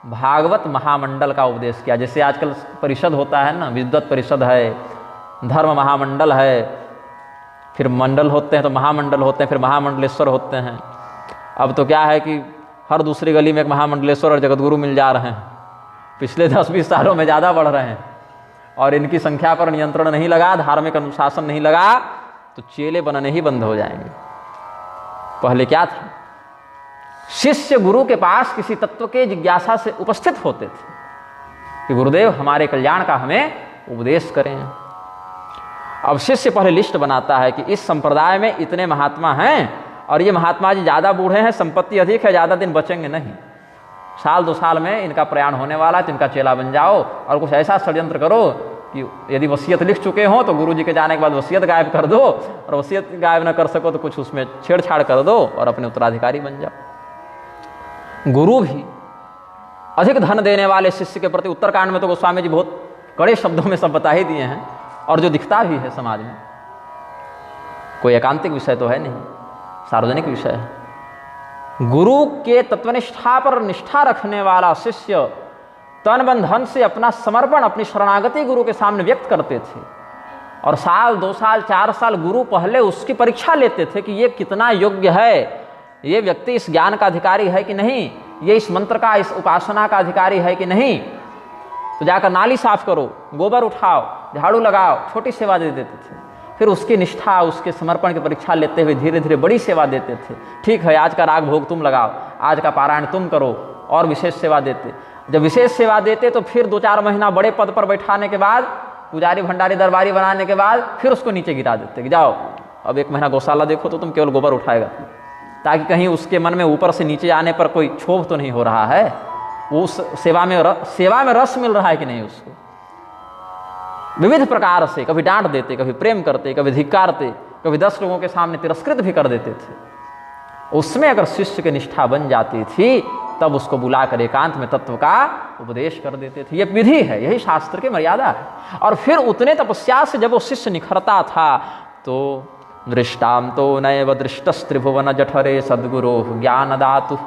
भागवत महामंडल का उपदेश किया। जैसे आजकल परिषद होता है ना, विद्वत परिषद है, धर्म महामंडल है, फिर मंडल होते हैं तो महामंडल होते हैं, फिर महामंडलेश्वर होते हैं। अब तो क्या है कि हर दूसरी गली में एक महामंडलेश्वर और जगतगुरु मिल जा रहे हैं। पिछले 10-20 सालों में ज़्यादा बढ़ रहे हैं और इनकी संख्या पर नियंत्रण नहीं लगा, धार्मिक अनुशासन नहीं लगा, तो चेले बनने ही बंद हो जाएंगे। पहले क्या था, शिष्य गुरु के पास किसी तत्व के जिज्ञासा से उपस्थित होते थे कि गुरुदेव हमारे कल्याण का हमें उपदेश करें। अब शिष्य पहले लिस्ट बनाता है कि इस संप्रदाय में इतने महात्मा हैं और ये महात्मा जी ज़्यादा बूढ़े हैं, संपत्ति अधिक है, ज़्यादा दिन बचेंगे नहीं, 1-2 साल में इनका प्रयाण होने वाला है, तो इनका चेला बन जाओ और कुछ ऐसा षड्यंत्र करो कि यदि वसीयत लिख चुके हो तो गुरु जी के जाने के बाद वसीयत गायब कर दो, और वसीयत गायब न कर सको तो कुछ उसमें छेड़छाड़ कर दो और अपने उत्तराधिकारी बन जाओ। गुरु भी अधिक धन देने वाले शिष्य के प्रति, उत्तरकांड में तो गोस्वामी जी बहुत कड़े शब्दों में सब बता ही दिए हैं, और जो दिखता भी है समाज में, कोई एकांतिक विषय तो है नहीं, सार्वजनिक विषय है। गुरु के तत्वनिष्ठा पर निष्ठा रखने वाला शिष्य तन मन धन से अपना समर्पण, अपनी शरणागति गुरु के सामने व्यक्त करते थे, और 1 साल 2 साल 4 साल गुरु पहले उसकी परीक्षा लेते थे कि ये कितना योग्य है, ये व्यक्ति इस ज्ञान का अधिकारी है कि नहीं, ये इस मंत्र का, इस उपासना का अधिकारी है कि नहीं। तो जाकर नाली साफ करो, गोबर उठाओ, झाड़ू लगाओ, छोटी सेवा दे देते थे। फिर उसकी निष्ठा, उसके समर्पण की परीक्षा लेते हुए धीरे धीरे बड़ी सेवा देते थे। ठीक है, आज का राग भोग तुम लगाओ, आज का पारायण तुम करो, और विशेष सेवा देते। जब विशेष सेवा देते तो फिर 2-4 महीना बड़े पद पर बैठाने के बाद, पुजारी भंडारी दरबारी बनाने के बाद फिर उसको नीचे गिरा देते कि जाओ अब 1 महीना गौशाला देखो तो तुम केवल गोबर उठाएगा, ताकि कहीं उसके मन में ऊपर से नीचे आने पर कोई क्षोभ तो नहीं हो रहा है, वो उस सेवा में रस मिल रहा है कि नहीं उसको। विविध प्रकार से कभी डांट देते, कभी प्रेम करते, कभी धिक्कारते, कभी 10 लोगों के सामने तिरस्कृत भी कर देते थे। उसमें अगर शिष्य की निष्ठा बन जाती थी तब उसको बुलाकर एकांत में तत्व का उपदेश कर देते थे। ये विधि है, यही शास्त्र की मर्यादा है। और फिर उतने तपस्या से जब वो शिष्य निखरता था तो दृष्टाम तो नैव दृष्टस्त्रिभुवन जठरे सद्गुरो ज्ञानदातु,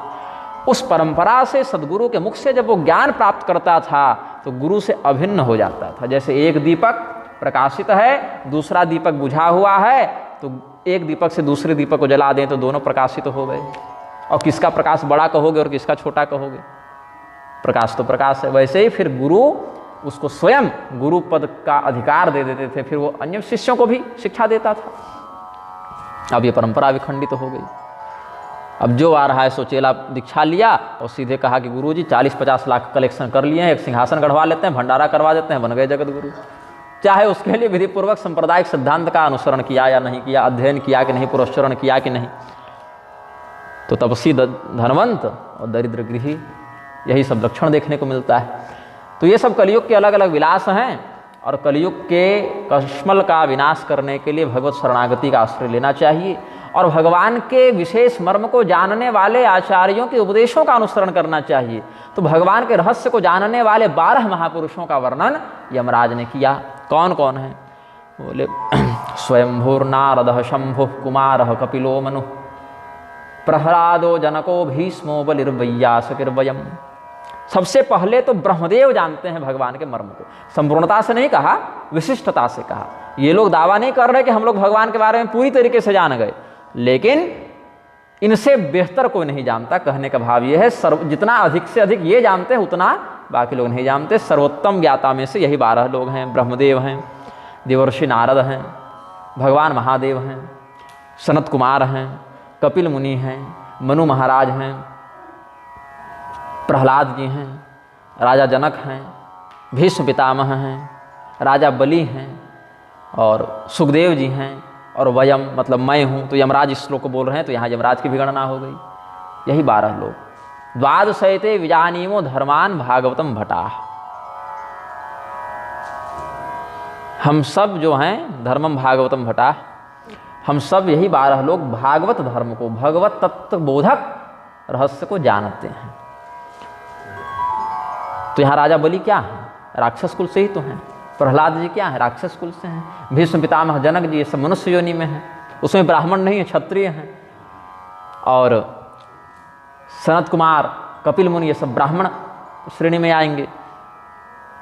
उस परंपरा से सद्गुरु के मुख से जब वो ज्ञान प्राप्त करता था तो गुरु से अभिन्न हो जाता था। जैसे एक दीपक प्रकाशित है, दूसरा दीपक बुझा हुआ है, तो एक दीपक से दूसरे दीपक को जला दें तो दोनों प्रकाशित हो गए। और किसका प्रकाश बड़ा कहोगे और किसका छोटा कहोगे, प्रकाश तो प्रकाश है। वैसे ही फिर गुरु उसको स्वयं गुरु पद का अधिकार दे देते थे, फिर वो अन्य शिष्यों को भी शिक्षा देता था। अब ये परंपरा विखंडित हो गई। अब जो आ रहा है सो चेला दीक्षा लिया और सीधे कहा कि गुरुजी 40-50 लाख कलेक्शन कर लिए हैं, एक सिंहासन गढ़वा लेते हैं, भंडारा करवा देते हैं, बन गए जगत गुरु। चाहे उसके लिए विधिपूर्वक सांप्रदायिक सिद्धांत का अनुसरण किया या नहीं किया, अध्ययन किया कि नहीं, पुरस्चरण किया कि नहीं, तो तपस्वी धनवंत और दरिद्र गृही, यही सब लक्षण देखने को मिलता है। तो ये सब कलयुग के अलग अलग विलास हैं, और कलयुग के कश्मल का विनाश करने के लिए भगवत शरणागति का आश्रय लेना चाहिए, और भगवान के विशेष मर्म को जानने वाले आचार्यों के उपदेशों का अनुसरण करना चाहिए। तो भगवान के रहस्य को जानने वाले 12 महापुरुषों का वर्णन यमराज ने किया। कौन कौन है? बोले स्वयंभूर नारद शंभु कुमार कपिलो मनु प्रहलादो जनको भीष्मो बलिर्वैयासकिर्वयम्। सबसे पहले तो ब्रह्मदेव जानते हैं भगवान के मर्म को। संपूर्णता से नहीं कहा, विशिष्टता से कहा। ये लोग दावा नहीं कर रहे कि हम लोग भगवान के बारे में पूरी तरीके से जान गए, लेकिन इनसे बेहतर कोई नहीं जानता। कहने का भाव ये है, जितना अधिक से अधिक ये जानते हैं उतना बाकी लोग नहीं जानते। सर्वोत्तम ज्ञाता में से यही 12 लोग हैं। ब्रह्मदेव हैं, देवर्षि नारद हैं, भगवान महादेव हैं, सनत कुमार हैं, कपिल मुनि हैं, मनु महाराज हैं, प्रहलाद जी हैं, राजा जनक हैं, भीष्म पितामह हैं, राजा बलि हैं, और सुखदेव जी हैं, और वयम मतलब मैं हूँ। तो यमराज इस श्लोक को बोल रहे हैं, तो यहाँ यमराज की भी गणना हो गई। यही 12 लोग। द्वादशैते विजानीमो धर्मान भागवतम भटाः। हम सब जो हैं धर्मम भागवतम भटाः, हम सब यही 12 लोग भागवत धर्म को, भगवत तत्व बोधक रहस्य को जानते हैं। तो यहाँ राजा बलि क्या है? राक्षस कुल से ही तो हैं। प्रहलाद जी क्या है? राक्षस कुल से हैं। भीष्म पितामह जनक जी ये सब मनुष्य योनि में हैं, उसमें ब्राह्मण नहीं है, क्षत्रिय हैं। और सनत कुमार, कपिल मुनि ये सब ब्राह्मण श्रेणी में आएंगे।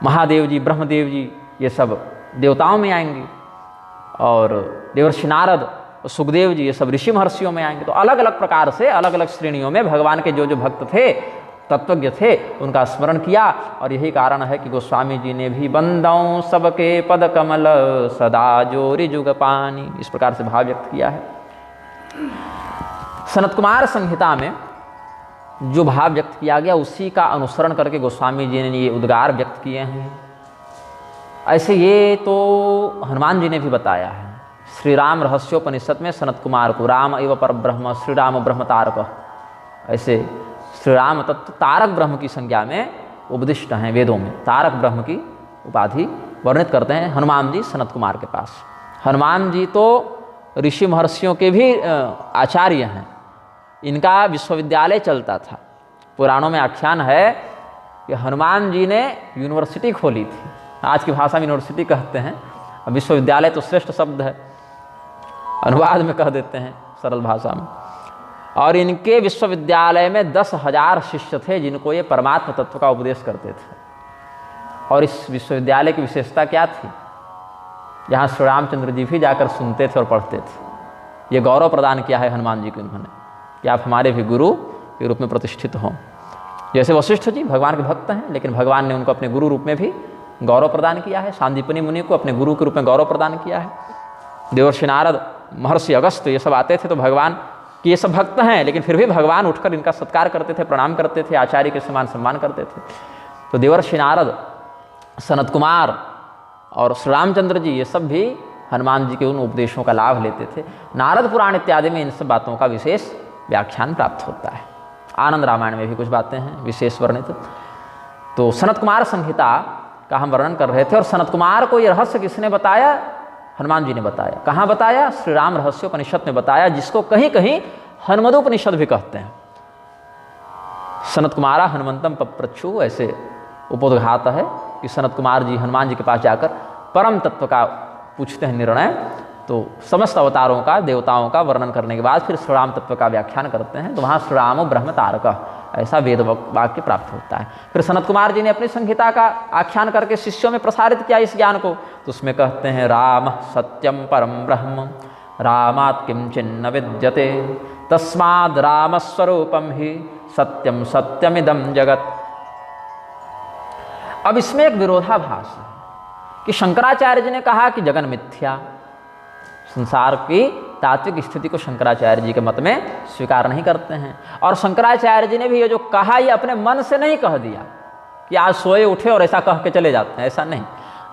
महादेव जी, ब्रह्मदेव जी ये सब देवताओं में आएंगे। और देवर्षि नारद, सुखदेव जी ये सब ऋषि महर्षियों में आएंगे। तो अलग अलग प्रकार से अलग अलग श्रेणियों में भगवान के जो जो भक्त थे, तत्वज्ञ थे, उनका स्मरण किया। और यही कारण है कि गोस्वामी जी ने भी बंदों सबके पद कमल सदा जोरी जुग पानी, इस प्रकार से भाव व्यक्त किया है। सनत कुमार संहिता में जो भाव व्यक्त किया गया उसी का अनुसरण करके गोस्वामी जी ने ये उद्गार व्यक्त किए हैं। ऐसे ये तो हनुमान जी ने भी बताया है। श्री राम रहस्योपनिषद में सनत कुमार को राम एवं परब्रह्म, श्री राम ब्रह्म तारक, ऐसे श्री राम तत्व तारक ब्रह्म की संज्ञा में उपदिष्ट हैं वेदों में। तारक ब्रह्म की उपाधि वर्णित करते हैं हनुमान जी सनत कुमार के पास। हनुमान जी तो ऋषि महर्षियों के भी आचार्य हैं। इनका विश्वविद्यालय चलता था। पुराणों में आख्यान है कि हनुमान जी ने यूनिवर्सिटी खोली थी। आज की भाषा में यूनिवर्सिटी कहते हैं, विश्वविद्यालय तो श्रेष्ठ शब्द है, अनुवाद में कह देते हैं सरल भाषा में। और इनके विश्वविद्यालय में 10,000 शिष्य थे जिनको ये परमात्म तत्व का उपदेश करते थे। और इस विश्वविद्यालय की विशेषता क्या थी? यहाँ श्री रामचंद्र जी भी जाकर सुनते थे और पढ़ते थे। ये गौरव प्रदान किया है हनुमान जी को इन्होंने कि आप हमारे भी गुरु के रूप में प्रतिष्ठित हों। जैसे वशिष्ठ जी भगवान के भक्त हैं, लेकिन भगवान ने उनको अपने गुरु रूप में भी गौरव प्रदान किया है। सांदीपनि मुनि को अपने गुरु के रूप में गौरव प्रदान किया है। देवर्षि नारद, महर्षि अगस्त ये सब आते थे तो भगवान कि ये सब भक्त हैं, लेकिन फिर भी भगवान उठकर इनका सत्कार करते थे, प्रणाम करते थे, आचार्य के समान सम्मान करते थे। तो देवर्षि नारद, सनत कुमार और श्री रामचंद्र जी ये सब भी हनुमान जी के उन उपदेशों का लाभ लेते थे। नारद पुराण इत्यादि में इन सब बातों का विशेष व्याख्यान प्राप्त होता है। आनंद रामायण में भी कुछ बातें हैं विशेष वर्णित। तो सनत कुमार संहिता का हम वर्णन कर रहे थे। और सनत कुमार को ये रहस्य किसने बताया? हनुमान जी ने बताया। कहाँ बताया? श्री राम रहस्योपनिषद में बताया, जिसको कहीं कहीं हनुमदोपनिषद भी कहते हैं। सनत कुमारा हनुमंतम पप्रच्छु, ऐसे उपोद्घात है कि सनत कुमार जी हनुमान जी के पास जाकर परम तत्व का पूछते हैं निर्णय। तो समस्त अवतारों का, देवताओं का वर्णन करने के बाद फिर श्री राम तत्व का व्याख्यान करते हैं। तो वहाँ श्री रामो ब्रह्म तारक ऐसा वेद वाक्य प्राप्त होता है। फिर सनत कुमार जी ने अपनी संहिता का आख्यान करके शिष्यों में प्रसारित किया इस ज्ञान को। तो उसमें कहते हैं राम सत्यम परम ब्रह्म रामात् किंचिन्न विद्यते तस्माद् रामस्वरूपम ही सत्यम सत्यमिदं जगत। अब इसमें एक विरोधाभास है कि शंकराचार्य जी ने कहा कि जगन मिथ्या, संसार की तात्विक स्थिति को शंकराचार्य जी के मत में स्वीकार नहीं करते हैं। और शंकराचार्य जी ने भी ये जो कहा ये अपने मन से नहीं कह दिया कि आज सोए उठे और ऐसा कह के चले जाते हैं, ऐसा नहीं।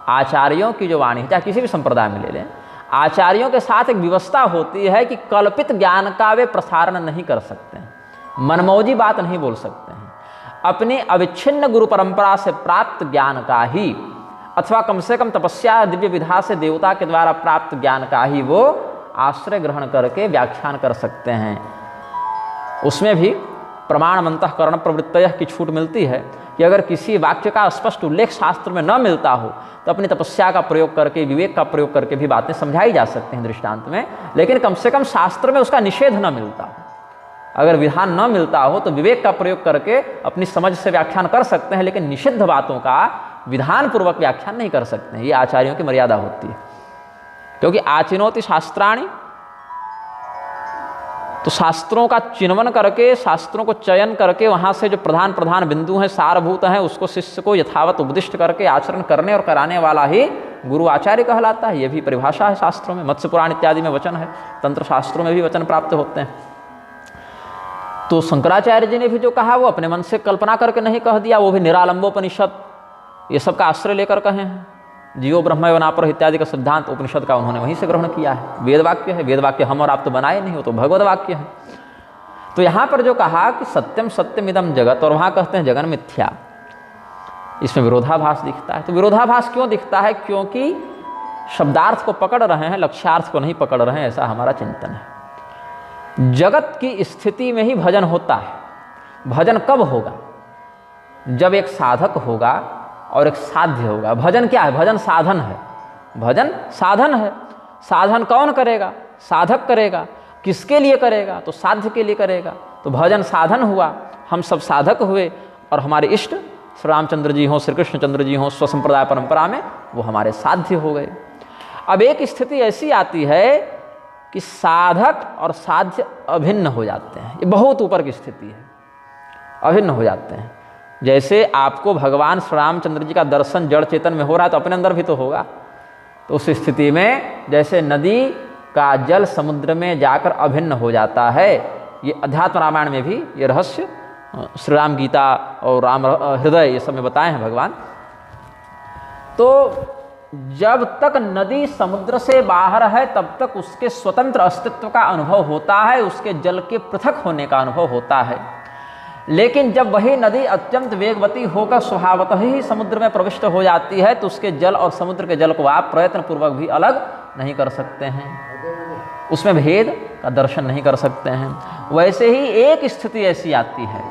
आचार्यों की जो वाणी है, चाहे किसी भी संप्रदाय में ले लें, आचार्यों के साथ एक व्यवस्था होती है कि कल्पित ज्ञान का वे प्रसारण नहीं कर सकते हैं, मनमौजी बात नहीं बोल सकते हैं। अपनी अविच्छिन्न गुरु परंपरा से प्राप्त ज्ञान का ही, अथवा कम से कम तपस्या दिव्य विधा से देवता के द्वारा प्राप्त ज्ञान का ही वो आश्रय ग्रहण करके व्याख्यान कर सकते हैं। उसमें भी प्रमाण अंतःकरण प्रवृत्तयः की छूट मिलती है कि अगर किसी वाक्य का स्पष्ट उल्लेख शास्त्र में न मिलता हो तो अपनी तपस्या का प्रयोग करके, विवेक का प्रयोग करके भी बातें समझाई जा सकती हैं दृष्टांत में, लेकिन कम से कम शास्त्र में उसका निषेध न मिलता हो। अगर विधान न मिलता हो तो विवेक का प्रयोग करके अपनी समझ से व्याख्यान कर सकते हैं, लेकिन निषिद्ध बातों का विधान पूर्वक व्याख्यान नहीं कर सकते हैं। ये आचार्यों की मर्यादा होती है। क्योंकि आचिनोति शास्त्राणि, तो शास्त्रों का चिन्वन करके, शास्त्रों को चयन करके वहाँ से जो प्रधान प्रधान बिंदु हैं, सारभूत हैं, उसको शिष्य को यथावत उपदिष्ट करके आचरण करने और कराने वाला ही गुरु आचार्य कहलाता है। ये भी परिभाषा है शास्त्रों में। मत्स्य पुराण इत्यादि में वचन है, तंत्र शास्त्रों में भी वचन प्राप्त होते हैं। तो शंकराचार्य जी ने भी जो कहा वो अपने मन से कल्पना करके नहीं कह दिया, वो भी निरालंबोपनिषद ये सब का आश्रय लेकर कहे हैं। जीवो ब्रह्म एवं नापर इत्यादि का सिद्धांत उपनिषद का उन्होंने वहीं से ग्रहण किया है। वेद वाक्य है, वेद वाक्य हम और आप तो बनाए नहीं हो, तो भगवत वाक्य है। तो यहाँ पर जो कहा कि सत्यम सत्यमिदम जगत, और वहाँ कहते हैं जगन मिथ्या, इसमें विरोधाभास दिखता है। तो विरोधाभास क्यों दिखता है? क्योंकि शब्दार्थ को पकड़ रहे हैं, लक्ष्यार्थ को नहीं पकड़ रहे हैं, ऐसा हमारा चिंतन है। जगत की स्थिति में ही भजन होता है। भजन कब होगा? जब एक साधक होगा और एक साध्य होगा। भजन क्या है? भजन साधन है। भजन साधन है। साधन कौन करेगा? साधक करेगा। किसके लिए करेगा? तो साध्य के लिए करेगा। तो भजन साधन हुआ, हम सब साधक हुए, और हमारे इष्ट श्री रामचंद्र जी हों, श्री कृष्णचंद्र जी हों, स्वसंप्रदाय परंपरा में, वो हमारे साध्य हो गए। अब एक स्थिति ऐसी आती है कि साधक और साध्य अभिन्न हो जाते हैं। ये बहुत ऊपर की स्थिति है, अभिन्न हो जाते हैं। जैसे आपको भगवान श्री रामचंद्र जी का दर्शन जड़ चेतन में हो रहा है तो अपने अंदर भी तो होगा। तो उस स्थिति में जैसे नदी का जल समुद्र में जाकर अभिन्न हो जाता है, ये अध्यात्म रामायण में भी ये रहस्य श्री राम गीता और राम हृदय ये सब में बताए हैं भगवान। तो जब तक नदी समुद्र से बाहर है तब तक उसके स्वतंत्र अस्तित्व का अनुभव होता है, उसके जल के पृथक होने का अनुभव होता है। लेकिन जब वही नदी अत्यंत वेगवती होकर स्वभावतः ही समुद्र में प्रविष्ट हो जाती है तो उसके जल और समुद्र के जल को आप प्रयत्नपूर्वक भी अलग नहीं कर सकते हैं, उसमें भेद का दर्शन नहीं कर सकते हैं। वैसे ही एक स्थिति ऐसी आती है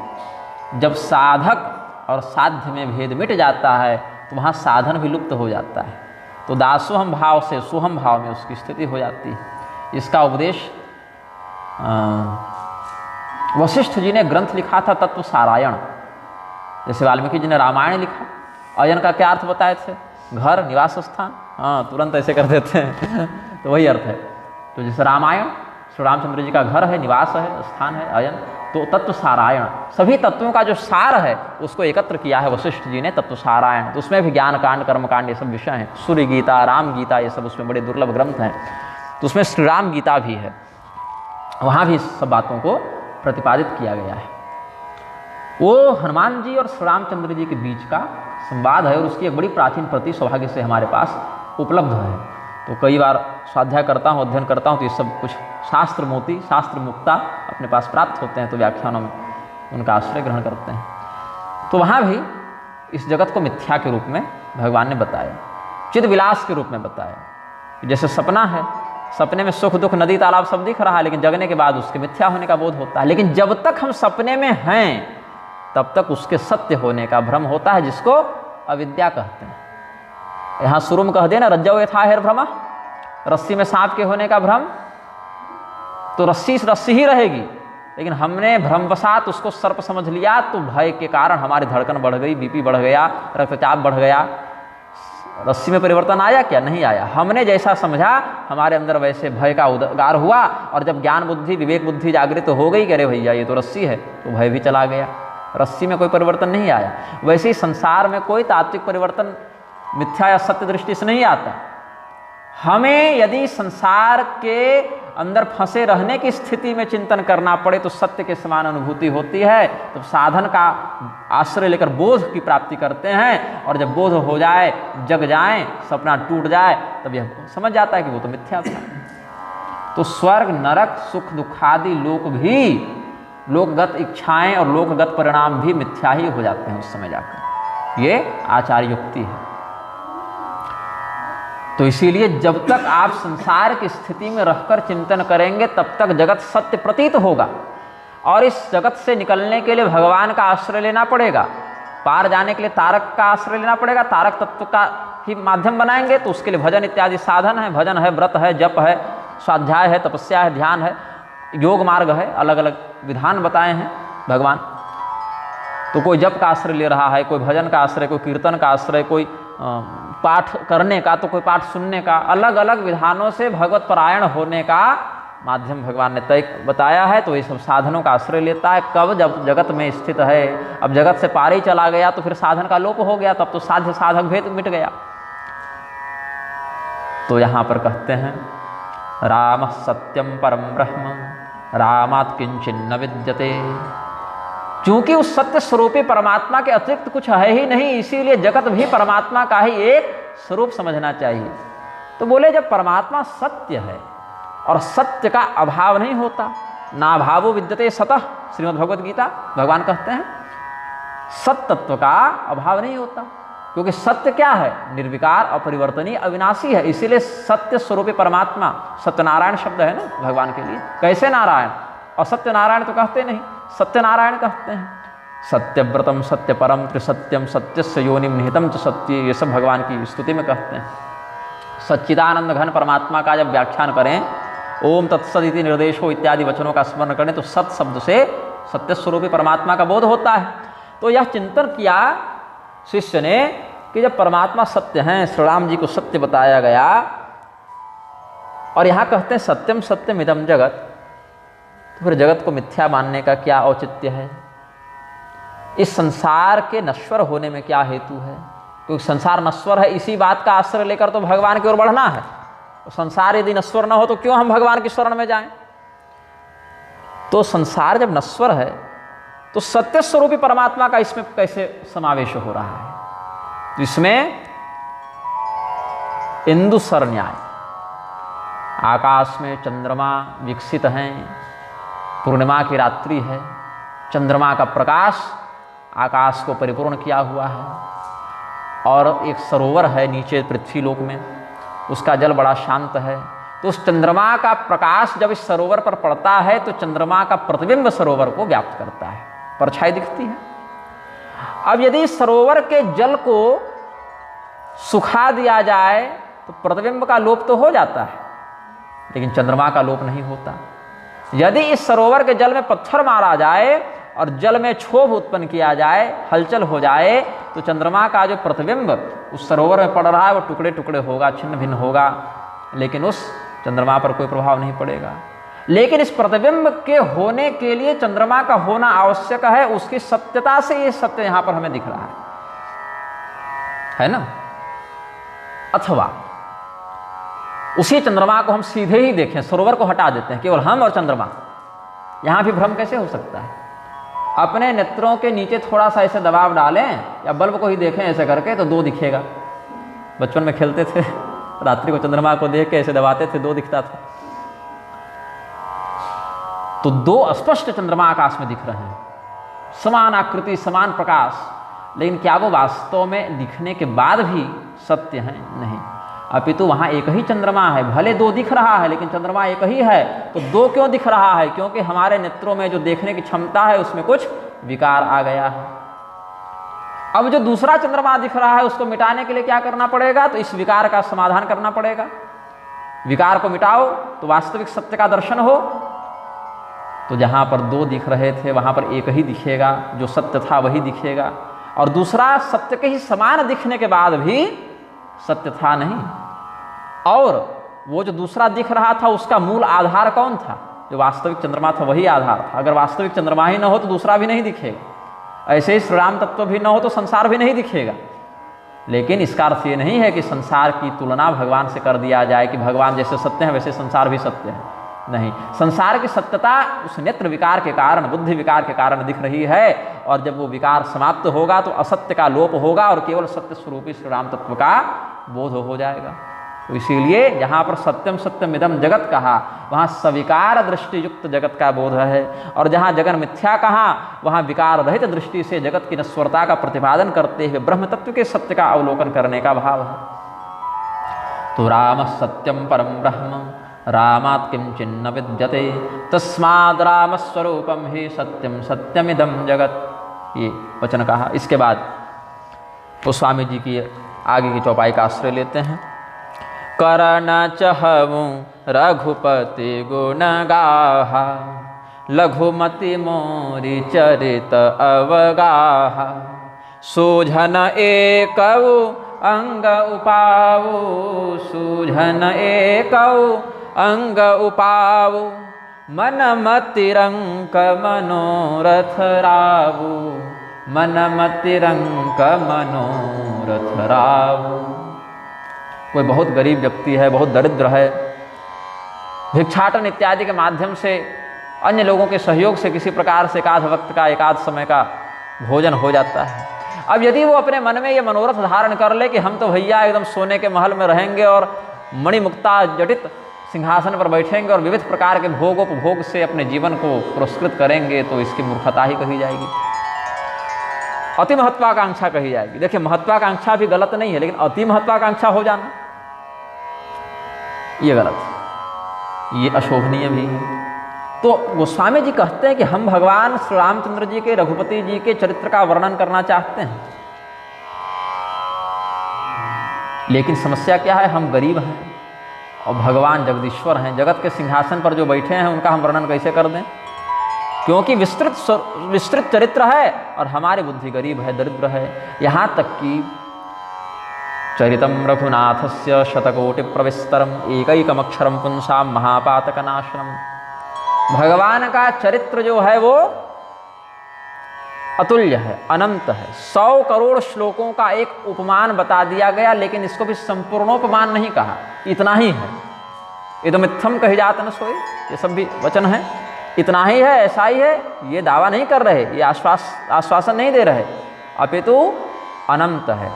जब साधक और साध्य में भेद मिट जाता है तो वहाँ साधन भी लुप्त हो जाता है। तो दासोहम भाव से सोहम भाव में उसकी स्थिति हो जाती है। इसका उपदेश वशिष्ठ जी ने ग्रंथ लिखा था तत्व सारायण। जैसे वाल्मीकि जी ने रामायण लिखा, अयन का क्या अर्थ बताए थे? घर, निवास स्थान। हाँ, तुरंत ऐसे कर देते हैं तो वही अर्थ है। तो जैसे रामायण श्री रामचंद्र जी का घर है, निवास है, स्थान है, अयन, तो तत्व सारायण, सभी तत्वों का जो सार है उसको एकत्र किया है वशिष्ठ जी ने, तत्व सारायण। तो उसमें भी ज्ञान कांड, कर्म कांड ये सब विषय हैं। सूर्य गीता, राम गीता, ये सब उसमें बड़े दुर्लभ ग्रंथ हैं। तो उसमें श्री राम गीता भी है, वहाँ भी सब बातों को प्रतिपादित किया गया है। वो हनुमान जी और श्री रामचंद्र जी के बीच का संवाद है और उसकी एक बड़ी प्राचीन प्रति सौभाग्य से हमारे पास उपलब्ध है। तो कई बार स्वाध्याय करता हूँ, अध्ययन करता हूँ, तो ये सब कुछ शास्त्र मोती, शास्त्र मुक्ता अपने पास प्राप्त होते हैं, तो व्याख्यानों में उनका आश्रय ग्रहण करते हैं। तो वहाँ भी इस जगत को मिथ्या के रूप में भगवान ने बताया, चिद विलास के रूप में बताया। जैसे सपना है, सपने में सुख दुख नदी तालाब सब दिख रहा है, लेकिन जगने के बाद उसके मिथ्या होने का बोध होता है। लेकिन जब तक हम सपने में हैं तब तक उसके सत्य होने का भ्रम होता है, जिसको अविद्या कहते हैं। यहाँ शुरू में कह देना रज्जौ यथा हेरभ्रमा, रस्सी में सांप के होने का भ्रम, तो रस्सी ही रहेगी, लेकिन हमने भ्रमवशात उसको सर्प समझ लिया तो भय के कारण हमारी धड़कन बढ़ गई, बीपी बढ़ गया, रक्तचाप बढ़ गया। रस्सी में परिवर्तन आया क्या? नहीं आया। हमने जैसा समझा हमारे अंदर वैसे भय का उद्गार हुआ, और जब ज्ञान बुद्धि, विवेक बुद्धि जागृत हो गई कि अरे भैया ये तो रस्सी है, तो भय भी चला गया। रस्सी में कोई परिवर्तन नहीं आया। वैसे ही संसार में कोई तात्विक परिवर्तन मिथ्या या सत्य दृष्टि से नहीं आता। हमें यदि संसार के अंदर फंसे रहने की स्थिति में चिंतन करना पड़े तो सत्य के समान अनुभूति होती है। तो साधन का आश्रय लेकर बोध की प्राप्ति करते हैं, और जब बोध हो जाए, जग जाए, सपना टूट जाए, तब यह समझ जाता है कि वो तो मिथ्या था। तो स्वर्ग, नरक, सुख दुखादि लोक भी, लोकगत इच्छाएं और लोकगत परिणाम भी मिथ्या ही हो जाते हैं उस समय जाकर। ये आचार्य युक्ति है। तो इसीलिए जब तक आप संसार की स्थिति में रहकर चिंतन करेंगे तब तक जगत सत्य प्रतीत होगा, और इस जगत से निकलने के लिए भगवान का आश्रय लेना पड़ेगा। पार जाने के लिए तारक का आश्रय लेना पड़ेगा, तारक तत्व का ही माध्यम बनाएंगे, तो उसके लिए भजन इत्यादि साधन है। भजन है, व्रत है, जप है, स्वाध्याय है, तपस्या है, ध्यान है, योग मार्ग है, अलग अलग विधान बताए हैं भगवान। तो कोई जप का आश्रय ले रहा है, कोई भजन का आश्रय, कोई कीर्तन का आश्रय, कोई पाठ करने का, तो कोई पाठ सुनने का, अलग अलग विधानों से भगवत परायण होने का माध्यम भगवान ने तय बताया है। तो ये सब साधनों का आश्रय लेता है। कब? जब जगत में स्थित है। अब जगत से पार ही चला गया तो फिर साधन का लोप हो गया, तब तो साध्य साधक भेद मिट गया। तो यहाँ पर कहते हैं राम सत्यम परम ब्रह्म रामात् किंचिन्न विद्यते। चूंकि उस सत्य स्वरूपी परमात्मा के अतिरिक्त कुछ है ही नहीं, इसीलिए जगत भी परमात्मा का ही एक स्वरूप समझना चाहिए। तो बोले जब परमात्मा सत्य है और सत्य का अभाव नहीं होता, ना भावो विद्यते सतः, श्रीमद् भगवद गीता भगवान कहते हैं सत्य तत्व का अभाव नहीं होता। क्योंकि सत्य क्या है? निर्विकार, अपरिवर्तनीय, अविनाशी है। इसीलिए सत्य स्वरूपी परमात्मा, सत्यनारायण शब्द है ना भगवान के लिए। कैसे नारायण? और सत्यनारायण तो कहते नहीं, सत्यनारायण कहते हैं। सत्यव्रतम सत्य परम त्रिसत्यम सत्यस्य योनिम निहितम च सत्य, ये सब भगवान की स्तुति में कहते हैं। सच्चिदानंद घन परमात्मा का जब व्याख्यान करें, ओम तत्सदिति निर्देशो इत्यादि वचनों का स्मरण करें, तो सत शब्द से सत्य स्वरूपी परमात्मा का बोध होता है। तो यह चिंतन किया शिष्य ने कि जब परमात्मा सत्य हैं, श्री राम जी को सत्य बताया गया, और यहाँ कहते हैं सत्यम सत्यम इदम जगत, तो फिर जगत को मिथ्या मानने का क्या औचित्य है? इस संसार के नश्वर होने में क्या हेतु है? क्योंकि संसार नश्वर है, इसी बात का आश्रय लेकर तो भगवान की ओर बढ़ना है। तो संसार यदि नश्वर न हो तो क्यों हम भगवान की शरण में जाएं? तो संसार जब नश्वर है तो सत्य स्वरूपी परमात्मा का इसमें कैसे समावेश हो रहा है? तो इसमें इंदुसर न्याय, आकाश में चंद्रमा विकसित हैं, पूर्णिमा की रात्रि है, चंद्रमा का प्रकाश आकाश को परिपूर्ण किया हुआ है, और एक सरोवर है नीचे पृथ्वी लोक में, उसका जल बड़ा शांत है। तो उस चंद्रमा का प्रकाश जब इस सरोवर पर पड़ता है तो चंद्रमा का प्रतिबिंब सरोवर को व्याप्त करता है, परछाई दिखती है। अब यदि इस सरोवर के जल को सुखा दिया जाए तो प्रतिबिंब का लोप तो हो जाता है, लेकिन चंद्रमा का लोप नहीं होता। यदि इस सरोवर के जल में पत्थर मारा जाए और जल में क्षोभ उत्पन्न किया जाए, हलचल हो जाए, तो चंद्रमा का जो प्रतिबिंब उस सरोवर में पड़ रहा है वो टुकड़े टुकड़े होगा, छिन्न भिन्न होगा, लेकिन उस चंद्रमा पर कोई प्रभाव नहीं पड़ेगा। लेकिन इस प्रतिबिंब के होने के लिए चंद्रमा का होना आवश्यक है, उसकी सत्यता से ये सत्य यहां पर हमें दिख रहा है ना। अथवा उसी चंद्रमा को हम सीधे ही देखें, सरोवर को हटा देते हैं, केवल हम और चंद्रमा, यहां भी भ्रम कैसे हो सकता है? अपने नेत्रों के नीचे थोड़ा सा ऐसे दबाव डालें या बल्ब को ही देखें ऐसे करके तो दो दिखेगा। बचपन में खेलते थे, रात्रि को चंद्रमा को देख के ऐसे दबाते थे, दो दिखता था। तो दो स्पष्ट चंद्रमा आकाश में दिख रहे हैं, समान आकृति, समान प्रकाश, लेकिन क्या वो वास्तव में दिखने के बाद भी सत्य हैं? नहीं, अपितु वहां एक ही चंद्रमा है। भले दो दिख रहा है लेकिन चंद्रमा एक ही है। तो दो क्यों दिख रहा है? क्योंकि हमारे नेत्रों में जो देखने की क्षमता है उसमें कुछ विकार आ गया है। अब जो दूसरा चंद्रमा दिख रहा है उसको मिटाने के लिए क्या करना पड़ेगा? तो इस विकार का समाधान करना पड़ेगा। विकार को मिटाओ तो वास्तविक सत्य का दर्शन हो। तो जहां पर दो दिख रहे थे वहां पर एक ही दिखेगा, जो सत्य था वही दिखेगा, और दूसरा सत्य के ही समान दिखने के बाद भी सत्य था नहीं। और वो जो दूसरा दिख रहा था उसका मूल आधार कौन था? जो वास्तविक चंद्रमा था वही आधार था। अगर वास्तविक चंद्रमा ही न हो तो दूसरा भी नहीं दिखेगा। ऐसे ही श्री राम तत्व भी न हो तो संसार भी नहीं दिखेगा। लेकिन इसका अर्थ ये नहीं है कि संसार की तुलना भगवान से कर दिया जाए कि भगवान जैसे सत्य हैं वैसे संसार भी सत्य है। नहीं, संसार की सत्यता उस नेत्र विकार के कारण, बुद्धि विकार के कारण दिख रही है, और जब वो विकार समाप्त होगा तो असत्य का लोप होगा और केवल सत्य स्वरूपी श्री राम तत्व का बोध हो जाएगा। तो इसीलिए जहाँ पर सत्यम सत्यम इदम जगत कहा वहाँ सविकार दृष्टि युक्त जगत का बोध है, और जहाँ जगन मिथ्या कहा वहाँ विकार रहित दृष्टि से जगत की नश्वरता का प्रतिपादन करते हुए ब्रह्म तत्व के सत्य का अवलोकन करने का भाव है। तो राम सत्यम परम ब्रह्म रामात् किंचिन्न विद्यते तस्माद् रामस्वरूपम ही सत्यम सत्यमिदम जगत, ये वचन कहा। इसके बाद वो स्वामी जी की आगे की चौपाई का आश्रय लेते हैं। करन चहवु रघुपति गुण गाहा लघुमति मोरि चरित अवगाहा सूझन एकौ अंग उपावु सूझन एकौ अंग उपावु मन मतिरंक मनोरथ रावु मन मतिरंक मनोरथ रावु। कोई बहुत गरीब व्यक्ति है, बहुत दरिद्र है, भिक्षाटन इत्यादि के माध्यम से अन्य लोगों के सहयोग से किसी प्रकार से एकाध वक्त का, एकाध समय का भोजन हो जाता है। अब यदि वो अपने मन में ये मनोरथ धारण कर ले कि हम तो भैया एकदम सोने के महल में रहेंगे और मणिमुक्ता जटित सिंहासन पर बैठेंगे और विविध प्रकार के भोगोपभोग से अपने जीवन को पुरस्कृत करेंगे, तो इसकी मूर्खता ही कही जाएगी। अति महत्वाकांक्षा कही जाएगी। देखिए महत्वाकांक्षा भी गलत नहीं है, लेकिन अति महत्वाकांक्षा हो जाना ये गलत है, ये अशोभनीय भी है। तो गोस्वामी जी कहते हैं कि हम भगवान श्री रामचंद्र जी के, रघुपति जी के चरित्र का वर्णन करना चाहते हैं, लेकिन समस्या क्या है, हम गरीब हैं और भगवान जगदीश्वर हैं, जगत के सिंहासन पर जो बैठे हैं उनका हम वर्णन कैसे कर दें, क्योंकि विस्तृत चरित्र है और हमारी बुद्धि गरीब है, दरिद्र है। यहाँ तक कि चरितम रघुनाथस्य शतकोटि प्रविस्तरम एकैकमक्षरम पुंसाम महापातकनाशनम। भगवान का चरित्र जो है वो अतुल्य है, अनंत है। 100 करोड़ श्लोकों का एक उपमान बता दिया गया, लेकिन इसको भी संपूर्णोपमान नहीं कहा, इतना ही है। इदमित्थम कही जात न सोई, ये सब भी वचन है, इतना ही है, ऐसा ही है, ये दावा नहीं कर रहे, ये आश्वासन नहीं दे रहे, अपितु अनंत है,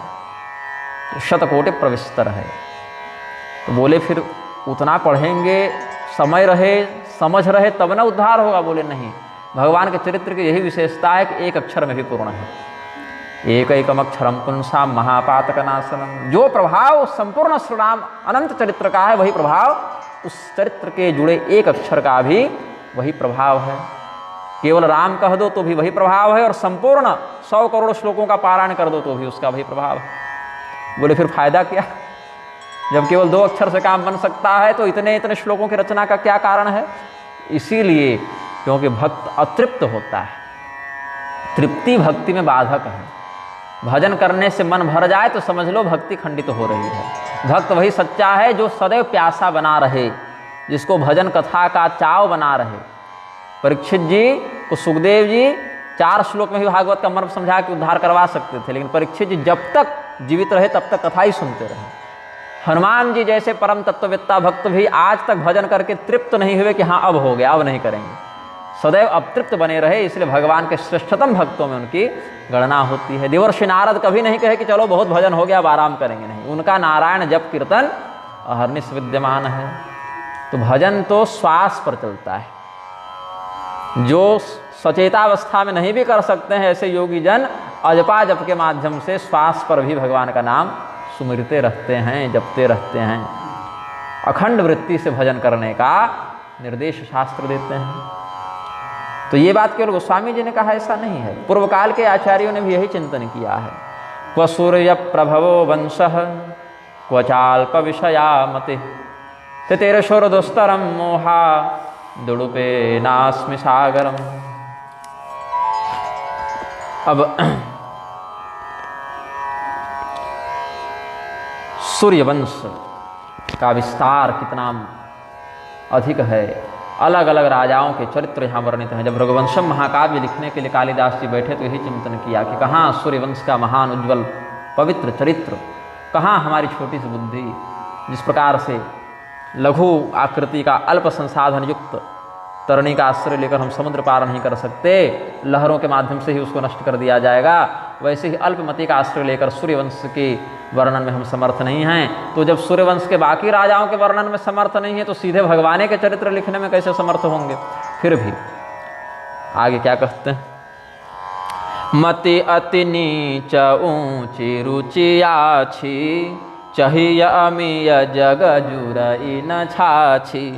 शतकोटि प्रविस्तर है। तो बोले फिर उतना पढ़ेंगे, समय रहे, समझ रहे तब ना उद्धार होगा। बोले नहीं, भगवान के चरित्र की यही विशेषता है कि एक अक्षर में भी पूर्ण है। एकैकम अक्षरम पुंसा महापातकनाशनम। जो प्रभाव संपूर्ण श्री राम अनंत चरित्र का है, वही प्रभाव उस चरित्र के जुड़े एक अक्षर का भी वही प्रभाव है। केवल राम कह दो तो भी वही प्रभाव है, और संपूर्ण 100 करोड़ श्लोकों का पारायण कर दो तो भी उसका वही प्रभाव है। बोले फिर फायदा क्या, जब केवल 2 अक्षर से काम बन सकता है तो इतने इतने श्लोकों की रचना का क्या कारण है। इसीलिए क्योंकि भक्त अतृप्त होता है, तृप्ति भक्ति में बाधक है। भजन करने से मन भर जाए तो समझ लो भक्ति खंडित हो रही है। भक्त वही सच्चा है जो सदैव प्यासा बना रहे, जिसको भजन कथा का चाव बना रहे। परीक्षित जी को सुखदेव जी 4 श्लोक में भी भागवत का मर्म समझा के उद्धार करवा सकते थे, लेकिन परीक्षित जी जब तक जीवित रहे तब तक कथा ही सुनते रहे। हनुमान जी जैसे परम तत्ववेत्ता भक्त भी आज तक भजन करके तृप्त नहीं हुए कि हाँ अब हो गया, अब नहीं करेंगे, सदैव अतृप्त बने रहे। इसलिए भगवान के श्रेष्ठतम भक्तों में उनकी गणना होती है। देवर्षि नारद कभी नहीं कहे कि चलो बहुत भजन हो गया अब आराम करेंगे, नहीं, उनका नारायण जप कीर्तन अहर्निश विद्यमान है। तो भजन तो श्वास पर चलता है। जो सचेतावस्था में नहीं भी कर सकते हैं ऐसे योगी जन अजपा जप के माध्यम से श्वास पर भी भगवान का नाम सुमिरते रहते हैं, जपते रहते हैं। अखंड वृत्ति से भजन करने का निर्देश शास्त्र देते हैं। तो ये बात केवल गोस्वामी जी ने कहा ऐसा नहीं है, पूर्व काल के आचार्यों ने भी यही चिंतन किया है। क्व सूर्य प्रभवो वंशः क्व चाल्प विषया मति तेरशोर दुस्तरम मोहा दुड़ुपे नास्मि सागरम। अब सूर्यवंश का विस्तार कितना अधिक है, अलग अलग राजाओं के चरित्र यहाँ वर्णित हैं। जब रघुवंशम महाकाव्य लिखने के लिए कालिदास जी बैठे तो यही चिंतन किया कि कहाँ सूर्यवंश का महान उज्ज्वल पवित्र चरित्र, कहाँ हमारी छोटी सी बुद्धि जिस प्रकार से लघु आकृति का अल्प संसाधन युक्त तरणी का आश्रय लेकर हम समुद्र पार नहीं कर सकते, लहरों के माध्यम से ही उसको नष्ट कर दिया जाएगा, वैसे ही अल्पमति का आश्रय लेकर सूर्यवंश के वर्णन में हम समर्थ नहीं हैं। तो जब सूर्यवंश के बाकी राजाओं के वर्णन में समर्थ नहीं है तो सीधे भगवान के चरित्र लिखने में कैसे समर्थ होंगे। फिर भी आगे क्या कहते हैं, मति अति नीच ऊंची रुचि आछी चाहिए अमीय जग जुरई न छाछी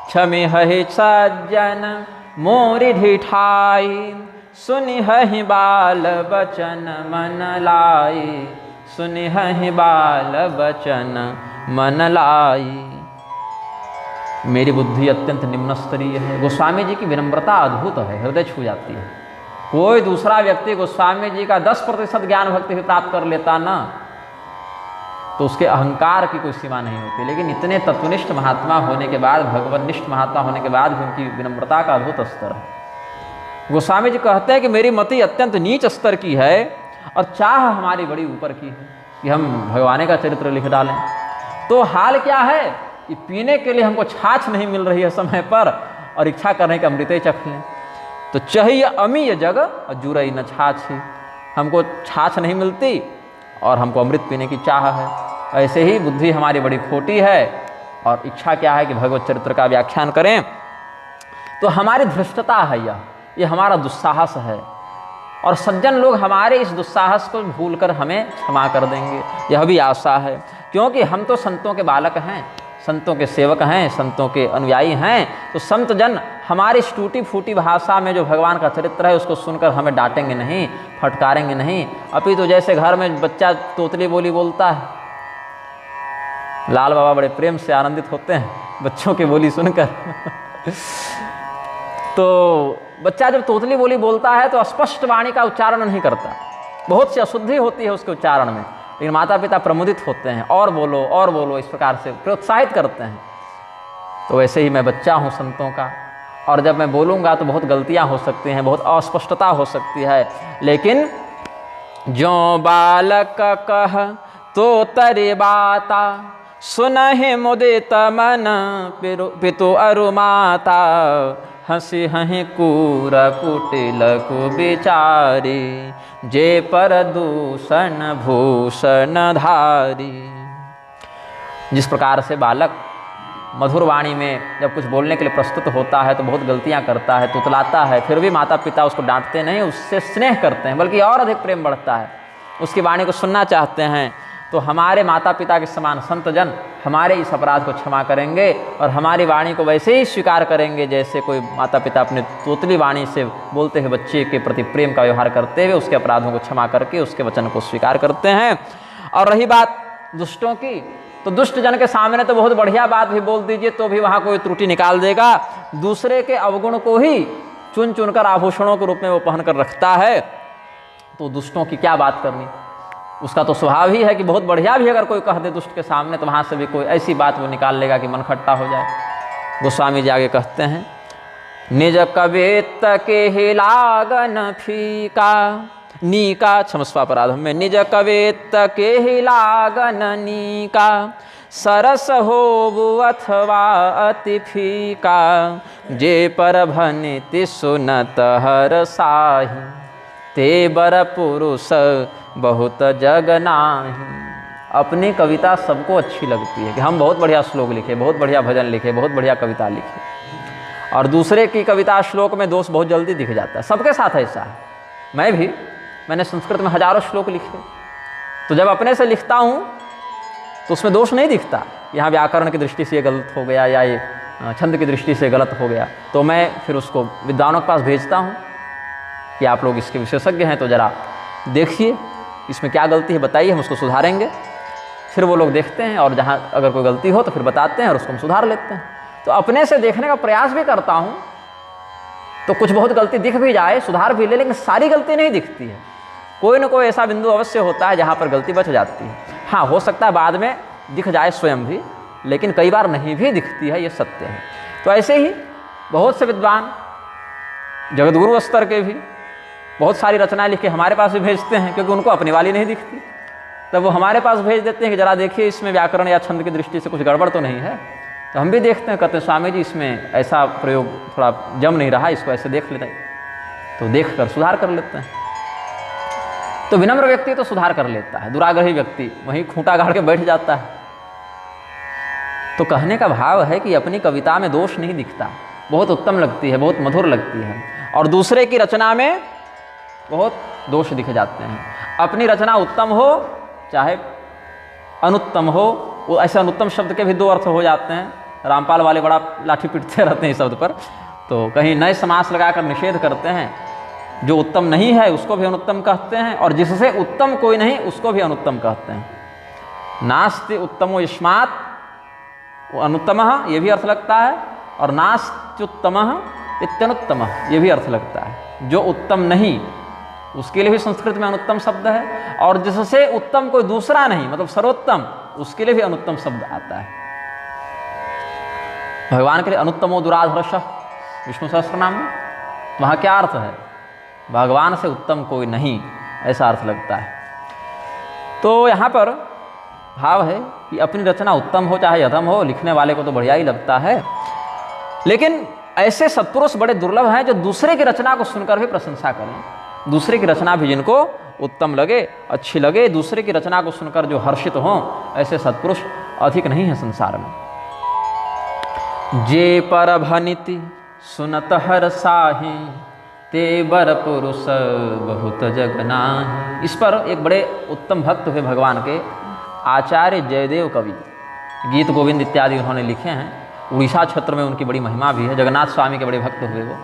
क्षमि हहि सज्जन मोरि ढिठाई सुनि हहि बाल बचन मन लाई सुनि हहि बाल बचन मन लाई। मेरी बुद्धि अत्यंत निम्न स्तरीय है। गोस्वामी जी की विनम्रता अद्भुत है, हृदय छू जाती है। कोई दूसरा व्यक्ति गोस्वामी जी का 10% ज्ञान भक्ति भी प्राप्त कर लेता ना तो उसके अहंकार की कोई सीमा नहीं होती, लेकिन इतने तत्वनिष्ठ महात्मा होने के बाद, भगवतनिष्ठ महात्मा होने के बाद भी उनकी विनम्रता का अद्भुत स्तर है। गोस्वामी जी कहते हैं कि मेरी मति अत्यंत नीच स्तर की है और चाह हमारी बड़ी ऊपर की है कि हम भगवान का चरित्र लिख डालें। तो हाल क्या है कि पीने के लिए हमको छाछ नहीं मिल रही है समय पर और इच्छा करने के अमृत चख लें। तो चाहिए अमीय जग और जुरई न छाछ ही, हमको छाछ नहीं मिलती और हमको अमृत पीने की चाह है। ऐसे ही बुद्धि हमारी बड़ी खोटी है और इच्छा क्या है कि भगवत चरित्र का व्याख्यान करें। तो हमारी धृष्टता है, यह हमारा दुस्साहस है। और सज्जन लोग हमारे इस दुस्साहस को भूलकर हमें क्षमा कर देंगे, यह भी आशा है। क्योंकि हम तो संतों के बालक हैं, संतों के सेवक हैं, संतों के अनुयायी हैं। तो संत जन हमारी इस टूटी फूटी भाषा में जो भगवान का चरित्र है उसको सुनकर हमें डांटेंगे नहीं, फटकारेंगे नहीं। अपितु जैसे घर में बच्चा तोतली बोली बोलता है, लाल बाबा बड़े प्रेम से आनंदित होते हैं बच्चों की बोली सुनकर तो बच्चा जब तोतली बोली बोलता है तो स्पष्ट वाणी का उच्चारण नहीं करता, बहुत सी अशुद्धि होती है उसके उच्चारण में, लेकिन माता पिता प्रमुदित होते हैं, और बोलो इस प्रकार से प्रोत्साहित करते हैं। तो वैसे ही मैं बच्चा हूँ संतों का, और जब मैं बोलूँगा तो बहुत गलतियाँ हो सकती हैं, बहुत अस्पष्टता हो सकती है, लेकिन जो बालक कह तो तरे बाता, सुनहि मुदित मन पितु अरु माता, हंसी हहि कूर कुटिल कुबिचारी, जे पर दूषण भूषण धारी। जिस प्रकार से बालक मधुर वाणी में जब कुछ बोलने के लिए प्रस्तुत होता है तो बहुत गलतियां करता है, तुतलाता है, फिर भी माता पिता उसको डांटते नहीं, उससे स्नेह करते हैं, बल्कि और अधिक प्रेम बढ़ता है, उसकी वाणी को सुनना चाहते हैं। तो हमारे माता पिता के समान संत जन हमारे इस अपराध को क्षमा करेंगे और हमारी वाणी को वैसे ही स्वीकार करेंगे जैसे कोई माता पिता अपने तोतली वाणी से बोलते हुए बच्चे के प्रति प्रेम का व्यवहार करते हुए उसके अपराधों को क्षमा करके उसके वचन को स्वीकार करते हैं। और रही बात दुष्टों की, तो दुष्ट जन के सामने तो बहुत बढ़िया बात भी बोल दीजिए तो भी वहाँ कोई त्रुटि निकाल देगा। दूसरे के अवगुण को ही चुन चुनकर आभूषणों के रूप में वो पहन कर रखता है, तो दुष्टों की क्या बात करनी। उसका तो स्वभाव ही है कि बहुत बढ़िया भी अगर कोई कह दे दुष्ट के सामने तो वहाँ से भी कोई ऐसी बात वो निकाल लेगा कि मन खट्टा हो जाए। गोस्वामी जी आगे कहते हैं, निज कवित के ही लागन फीका नीका, क्षमस्व अपराधम में, निज कवित के ही लागन नीका, सरस हो अथवा अति फीका, जे पर भनिति सुनत हर साही, ते बर पुरुष बहुत जग नाही। अपनी कविता सबको अच्छी लगती है कि हम बहुत बढ़िया श्लोक लिखे, बहुत बढ़िया भजन लिखे, बहुत बढ़िया कविता लिखे, और दूसरे की कविता श्लोक में दोष बहुत जल्दी दिख जाता है। सबके साथ ऐसा है। मैंने संस्कृत में हजारों श्लोक लिखे, तो जब अपने से लिखता हूँ तो उसमें दोष नहीं दिखता, यहाँ व्याकरण की दृष्टि से ये गलत हो गया या ये छंद की दृष्टि से गलत हो गया, तो मैं फिर उसको विद्वानों के पास भेजता हूँ कि आप लोग इसके विशेषज्ञ हैं तो ज़रा देखिए इसमें क्या गलती है, बताइए, हम उसको सुधारेंगे। फिर वो लोग देखते हैं और जहाँ अगर कोई गलती हो तो फिर बताते हैं और उसको हम सुधार लेते हैं। तो अपने से देखने का प्रयास भी करता हूँ, तो कुछ बहुत गलती दिख भी जाए, सुधार भी ले, लेकिन सारी गलती नहीं दिखती है। कोई ना कोई ऐसा बिंदु अवश्य होता है जहाँ पर गलती बच जाती है। हाँ, हो सकता है बाद में दिख जाए स्वयं भी, लेकिन कई बार नहीं भी दिखती है, ये सत्य है। तो ऐसे ही बहुत से विद्वान जगतगुरु स्तर के भी बहुत सारी रचनाएं लिख के हमारे पास भी भेजते हैं, क्योंकि उनको अपनी वाली नहीं दिखती, तब वो हमारे पास भेज देते हैं कि जरा देखिए इसमें व्याकरण या छंद की दृष्टि से कुछ गड़बड़ तो नहीं है। तो हम भी देखते हैं, कहते हैं स्वामी जी इसमें ऐसा प्रयोग थोड़ा जम नहीं रहा, इसको ऐसे देख लेते हैं, तो देख कर सुधार कर लेते हैं। तो विनम्र व्यक्ति तो सुधार कर लेता है, दुराग्रही व्यक्ति वहीं खूंटा गाड़ के बैठ जाता है। तो कहने का भाव है कि अपनी कविता में दोष नहीं दिखता, बहुत उत्तम लगती है, बहुत मधुर लगती है, और दूसरे की रचना में बहुत दोष दिखे जाते हैं। अपनी रचना उत्तम हो चाहे अनुत्तम हो, वो ऐसे अनुत्तम शब्द के भी दो अर्थ हो जाते हैं। रामपाल वाले बड़ा लाठी पीटते रहते हैं इस शब्द पर, तो कहीं नए समास लगाकर निषेध करते हैं। जो उत्तम नहीं है उसको भी अनुत्तम कहते हैं, और जिससे उत्तम कोई नहीं उसको भी अनुत्तम कहते हैं। नास्ति उत्तमो यस्मात्, वो अनुत्तमः ये भी अर्थ लगता है, और नास्त्युत्तमः इत्यनुत्तमः ये भी अर्थ लगता है। जो उत्तम नहीं उसके लिए भी संस्कृत में अनुत्तम शब्द है, और जिससे उत्तम कोई दूसरा नहीं मतलब सर्वोत्तम, उसके लिए भी अनुत्तम शब्द आता है। भगवान के लिए अनुत्तमो दुराधर्षः विष्णु सहस्त्रनाम में, वहाँ क्या अर्थ है? भगवान से उत्तम कोई नहीं, ऐसा अर्थ लगता है। तो यहाँ पर भाव है कि अपनी रचना उत्तम हो चाहे अधम हो, लिखने वाले को तो बढ़िया ही लगता है, लेकिन ऐसे सत्पुरुष बड़े दुर्लभ हैं जो दूसरे की रचना को सुनकर भी प्रशंसा करें। दूसरे की रचना भी जिनको उत्तम लगे, अच्छी लगे, दूसरे की रचना को सुनकर जो हर्षित हों, ऐसे सत्पुरुष अधिक नहीं है संसार में। जे पर भनिति सुनत हर साही, ते बर पुरुष बहुत जगनाहि। इस पर एक बड़े उत्तम भक्त हुए भगवान के आचार्य जयदेव कवि, गीत गोविंद इत्यादि उन्होंने लिखे हैं। उड़ीसा क्षेत्र में उनकी बड़ी महिमा भी है। जगन्नाथ स्वामी के बड़े भक्त हुए वो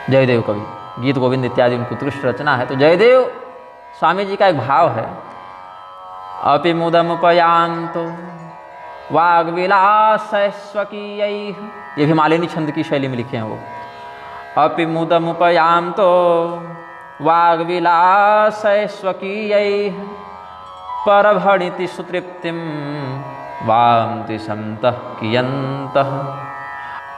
जयदेव कवि, गीत गोविंद इत्यादि उनकी उत्कृष्ट रचना है। तो जयदेव स्वामी जी का एक भाव है, अपि मुदमुपयान्तो वाग्विलास स्वकीयैः, ये भी मालिनी छंद की शैली में लिखे हैं वो। अपि मुदमुपयान्तो वाग्विलास स्वकीयैः परभणिति सुतृप्तिं वान्ति सन्तः कियन्तः।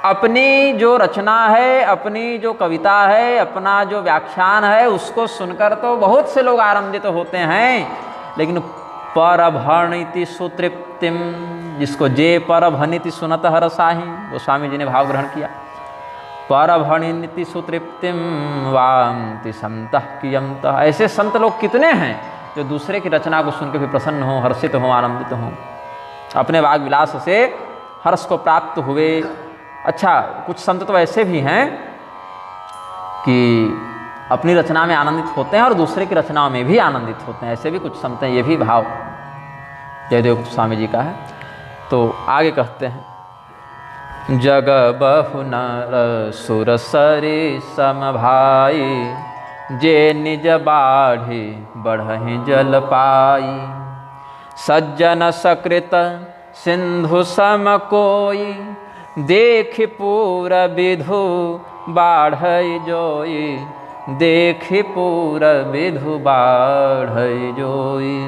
अपनी जो रचना है, अपनी जो कविता है, अपना जो व्याख्यान है, उसको सुनकर तो बहुत से लोग आनंदित होते हैं, लेकिन परभणिति सुतृप्तिम, जिसको जे परभणिति सुनत हरसाहि, वो स्वामी जी ने भाव ग्रहण किया। परभणिति सुतृप्तिम वान्ति सन्तः कियन्तः। ऐसे संत लोग कितने हैं जो दूसरे की रचना को सुनकर भी प्रसन्न हो, हर्षित हो, आनंदित हो, अपने वाग विलास से हर्ष को प्राप्त हुए। अच्छा, कुछ संत तो ऐसे भी हैं कि अपनी रचना में आनंदित होते हैं और दूसरे की रचनाओं में भी आनंदित होते हैं। ऐसे भी कुछ संत हैं। ये भी भाव जयदेव स्वामी जी का है। तो आगे कहते हैं, जग बहु नर सुर सरि समभाई, जे निज बाढ़ी बढ़हि जल पाई। सज्जन सकृत सिंधु सम कोई, देख पूर विधु बाढ़ई जोई। देख पूर विधु बाढ़ई जोई।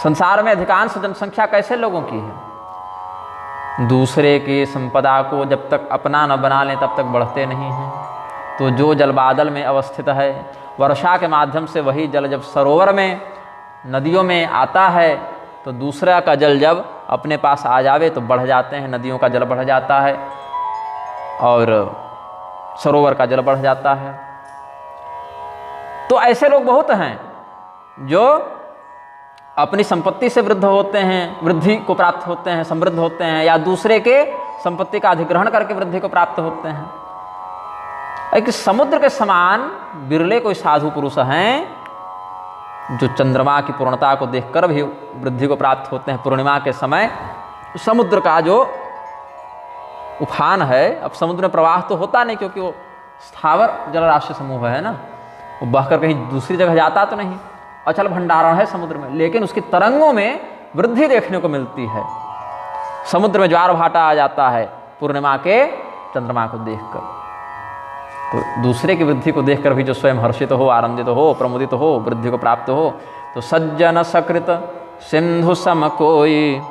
संसार में अधिकांश जनसंख्या कैसे लोगों की है? दूसरे की संपदा को जब तक अपना न बना लें तब तक बढ़ते नहीं हैं। तो जो जल बादल में अवस्थित है, वर्षा के माध्यम से वही जल जब सरोवर में, नदियों में आता है, तो दूसरा का जल जब अपने पास आ जावे तो बढ़ जाते हैं। नदियों का जल बढ़ जाता है और सरोवर का जल बढ़ जाता है। तो ऐसे लोग बहुत हैं जो अपनी संपत्ति से वृद्ध होते हैं, वृद्धि को प्राप्त होते हैं, समृद्ध होते हैं, या दूसरे के संपत्ति का अधिग्रहण करके वृद्धि को प्राप्त होते हैं। एक समुद्र के समान बिरले कोई साधु पुरुष हैं जो चंद्रमा की पूर्णता को देखकर भी वृद्धि को प्राप्त होते हैं। पूर्णिमा के समय समुद्र का जो उफान है, अब समुद्र में प्रवाह तो होता नहीं क्योंकि वो स्थावर जलराशि समूह है ना, वो बहकर कहीं दूसरी जगह जाता तो नहीं, अचल भंडारण है समुद्र में, लेकिन उसकी तरंगों में वृद्धि देखने को मिलती है। समुद्र में ज्वार भाटा आ जाता है पूर्णिमा के चंद्रमा को देखकर। तो दूसरे की वृद्धि को देखकर भी जो स्वयं हर्षित हो, आनंदित हो, प्रमुदित हो, वृद्धि को प्राप्त हो, तो सज्जन सकृत सिंधु सम कोई,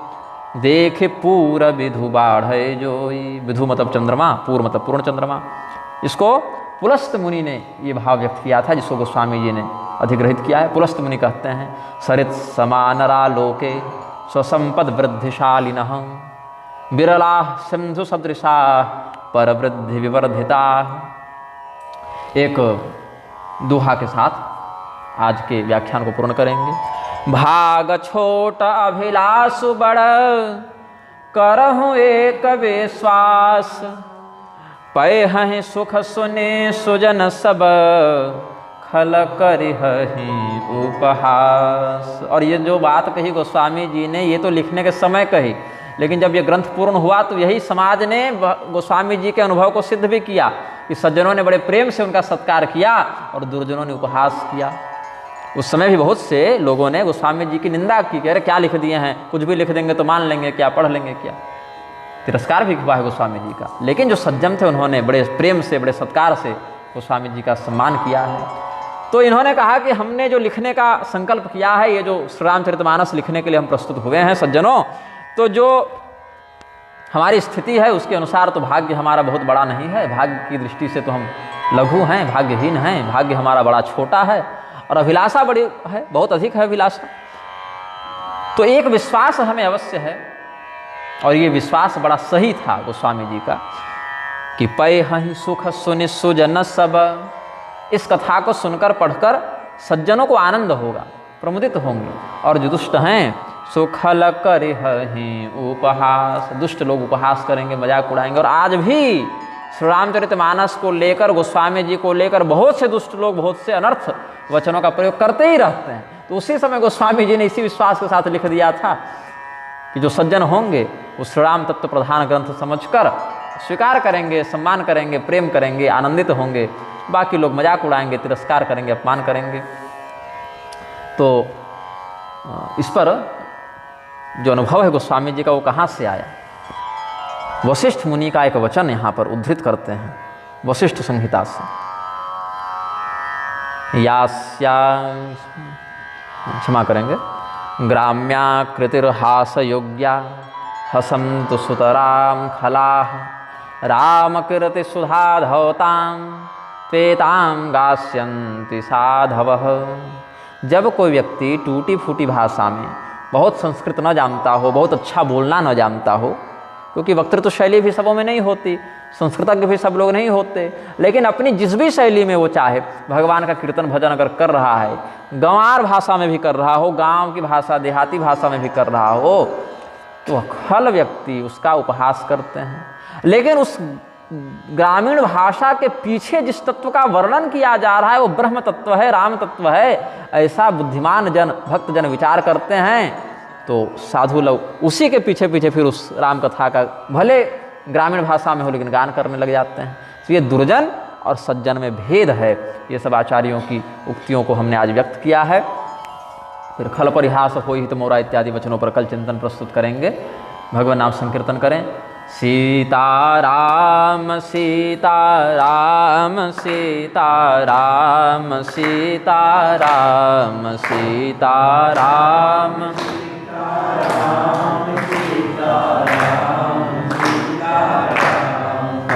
देख पूर विधु बाढ़े जोई। विधु मतलब चंद्रमा, पूर मतलब पूर्ण चंद्रमा। इसको पुलस्त मुनि ने ये भाव व्यक्त किया था, जिसको गोस्वामी जी ने अधिग्रहित किया है। पुलस्त मुनि कहते हैं, सरित समानरा लोके स्वसंपद वृद्धिशालिनः, बिरला सिंधु सदृशा पर वृद्धि विवर्धिता। एक दोहा के साथ आज के व्याख्यान को पूर्ण करेंगे। भाग छोट अभिलाषु बड़, करहूँ एक विश्वास। पै हैं सुख सुने सुजन सब, खल करिहहि उपहास। और ये जो बात कही गोस्वामी जी ने, ये तो लिखने के समय कही, लेकिन जब ये ग्रंथ पूर्ण हुआ तो यही समाज ने गोस्वामी जी के अनुभव को सिद्ध भी किया कि सज्जनों ने बड़े प्रेम से उनका सत्कार किया और दुर्जनों ने उपहास किया। उस समय भी बहुत से लोगों ने गोस्वामी जी की निंदा की, कह रहे क्या लिख दिए हैं, कुछ भी लिख देंगे तो मान लेंगे क्या, पढ़ लेंगे क्या। तिरस्कार भी हुआ है गोस्वामी जी का, लेकिन जो सज्जन थे उन्होंने बड़े प्रेम से, बड़े सत्कार से गोस्वामी जी का सम्मान किया है। तो इन्होंने कहा कि हमने जो लिखने का संकल्प किया है, ये जो श्री रामचरितमानस लिखने के लिए हम प्रस्तुत हुए हैं सज्जनों, तो जो हमारी स्थिति है उसके अनुसार तो भाग्य हमारा बहुत बड़ा नहीं है। भाग्य की दृष्टि से तो हम लघु हैं, भाग्यहीन हैं। भाग्य हमारा बड़ा छोटा है और अभिलाषा बड़ी है, बहुत अधिक है अभिलाषा। तो एक विश्वास हमें अवश्य है, और ये विश्वास बड़ा सही था गोस्वामी जी का कि पै हहि सुख सुनि सुजन सब। इस कथा को सुनकर पढ़कर सज्जनों को आनंद होगा, प्रमुदित होंगे, और जो दुष्ट हैं सुखल करिहहि उपहास। दुष्ट लोग उपहास करेंगे, मजाक उड़ाएंगे। और आज भी श्री रामचरितमानस को लेकर, गोस्वामी जी को लेकर बहुत से दुष्ट लोग बहुत से अनर्थ वचनों का प्रयोग करते ही रहते हैं। तो उसी समय गोस्वामी जी ने इसी विश्वास के साथ लिख दिया था कि जो सज्जन होंगे वो श्री राम तत्व प्रधान ग्रंथ समझकर स्वीकार करेंगे, सम्मान करेंगे, प्रेम करेंगे, आनंदित होंगे। बाकी लोग मजाक उड़ाएंगे, तिरस्कार करेंगे, अपमान करेंगे। तो इस पर जो अनुभव है गोस्वामी जी का वो कहाँ से आया? वशिष्ठ मुनि का एक वचन यहाँ पर उद्धृत करते हैं वशिष्ठ संहिता से। यास्या, क्षमा करेंगे, ग्राम्याकृतिर्हास योग्या हसन्तु सुतराम खलाः रामकीर्ति सुधा धवतां त्वेतां गास्यन्ति साधवः। जब कोई व्यक्ति टूटी फूटी भाषा में, बहुत संस्कृत न जानता हो, बहुत अच्छा बोलना न जानता हो, क्योंकि वक्तृत्व शैली भी सबों में नहीं होती, संस्कृतज्ञ भी सब लोग नहीं होते, लेकिन अपनी जिस भी शैली में वो चाहे भगवान का कीर्तन भजन अगर कर रहा है, गंवार भाषा में भी कर रहा हो, गांव की भाषा देहाती भाषा में भी कर रहा हो, तो खल व्यक्ति उसका उपहास करते हैं। लेकिन उस ग्रामीण भाषा के पीछे जिस तत्व का वर्णन किया जा रहा है वो ब्रह्म तत्व है, राम तत्व है, ऐसा बुद्धिमान जन, भक्त जन विचार करते हैं। तो साधु लोग उसी के पीछे पीछे फिर उस राम कथा का भले ग्रामीण भाषा में हो लेकिन गान करने लग जाते हैं। तो ये दुर्जन और सज्जन में भेद है। ये सब आचार्यों की उक्तियों को हमने आज व्यक्त किया है। फिर खल परिहास हो हित मोरा इत्यादि वचनों पर कल चिंतन प्रस्तुत करेंगे। भगवान नाम संकीर्तन करें। सीताराम सीताराम सीताराम सीताराम सीताराम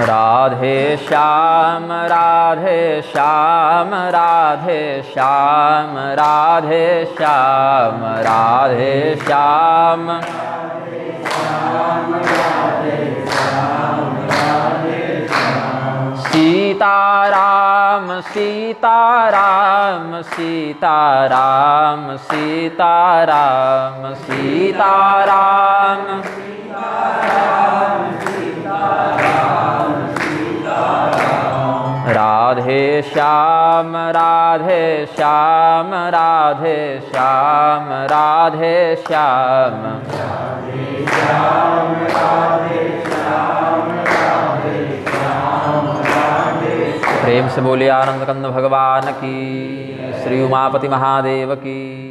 राधे श्याम राधे श्याम राधे श्याम राधे श्याम राधे श्याम सीताराम सीताराम सीताराम सीताराम सीताराम राधे श्याम राधे श्याम राधे श्याम राधे श्याम प्रेम से बोलिए आनंद कंद भगवान की, श्री उमापति महादेव की।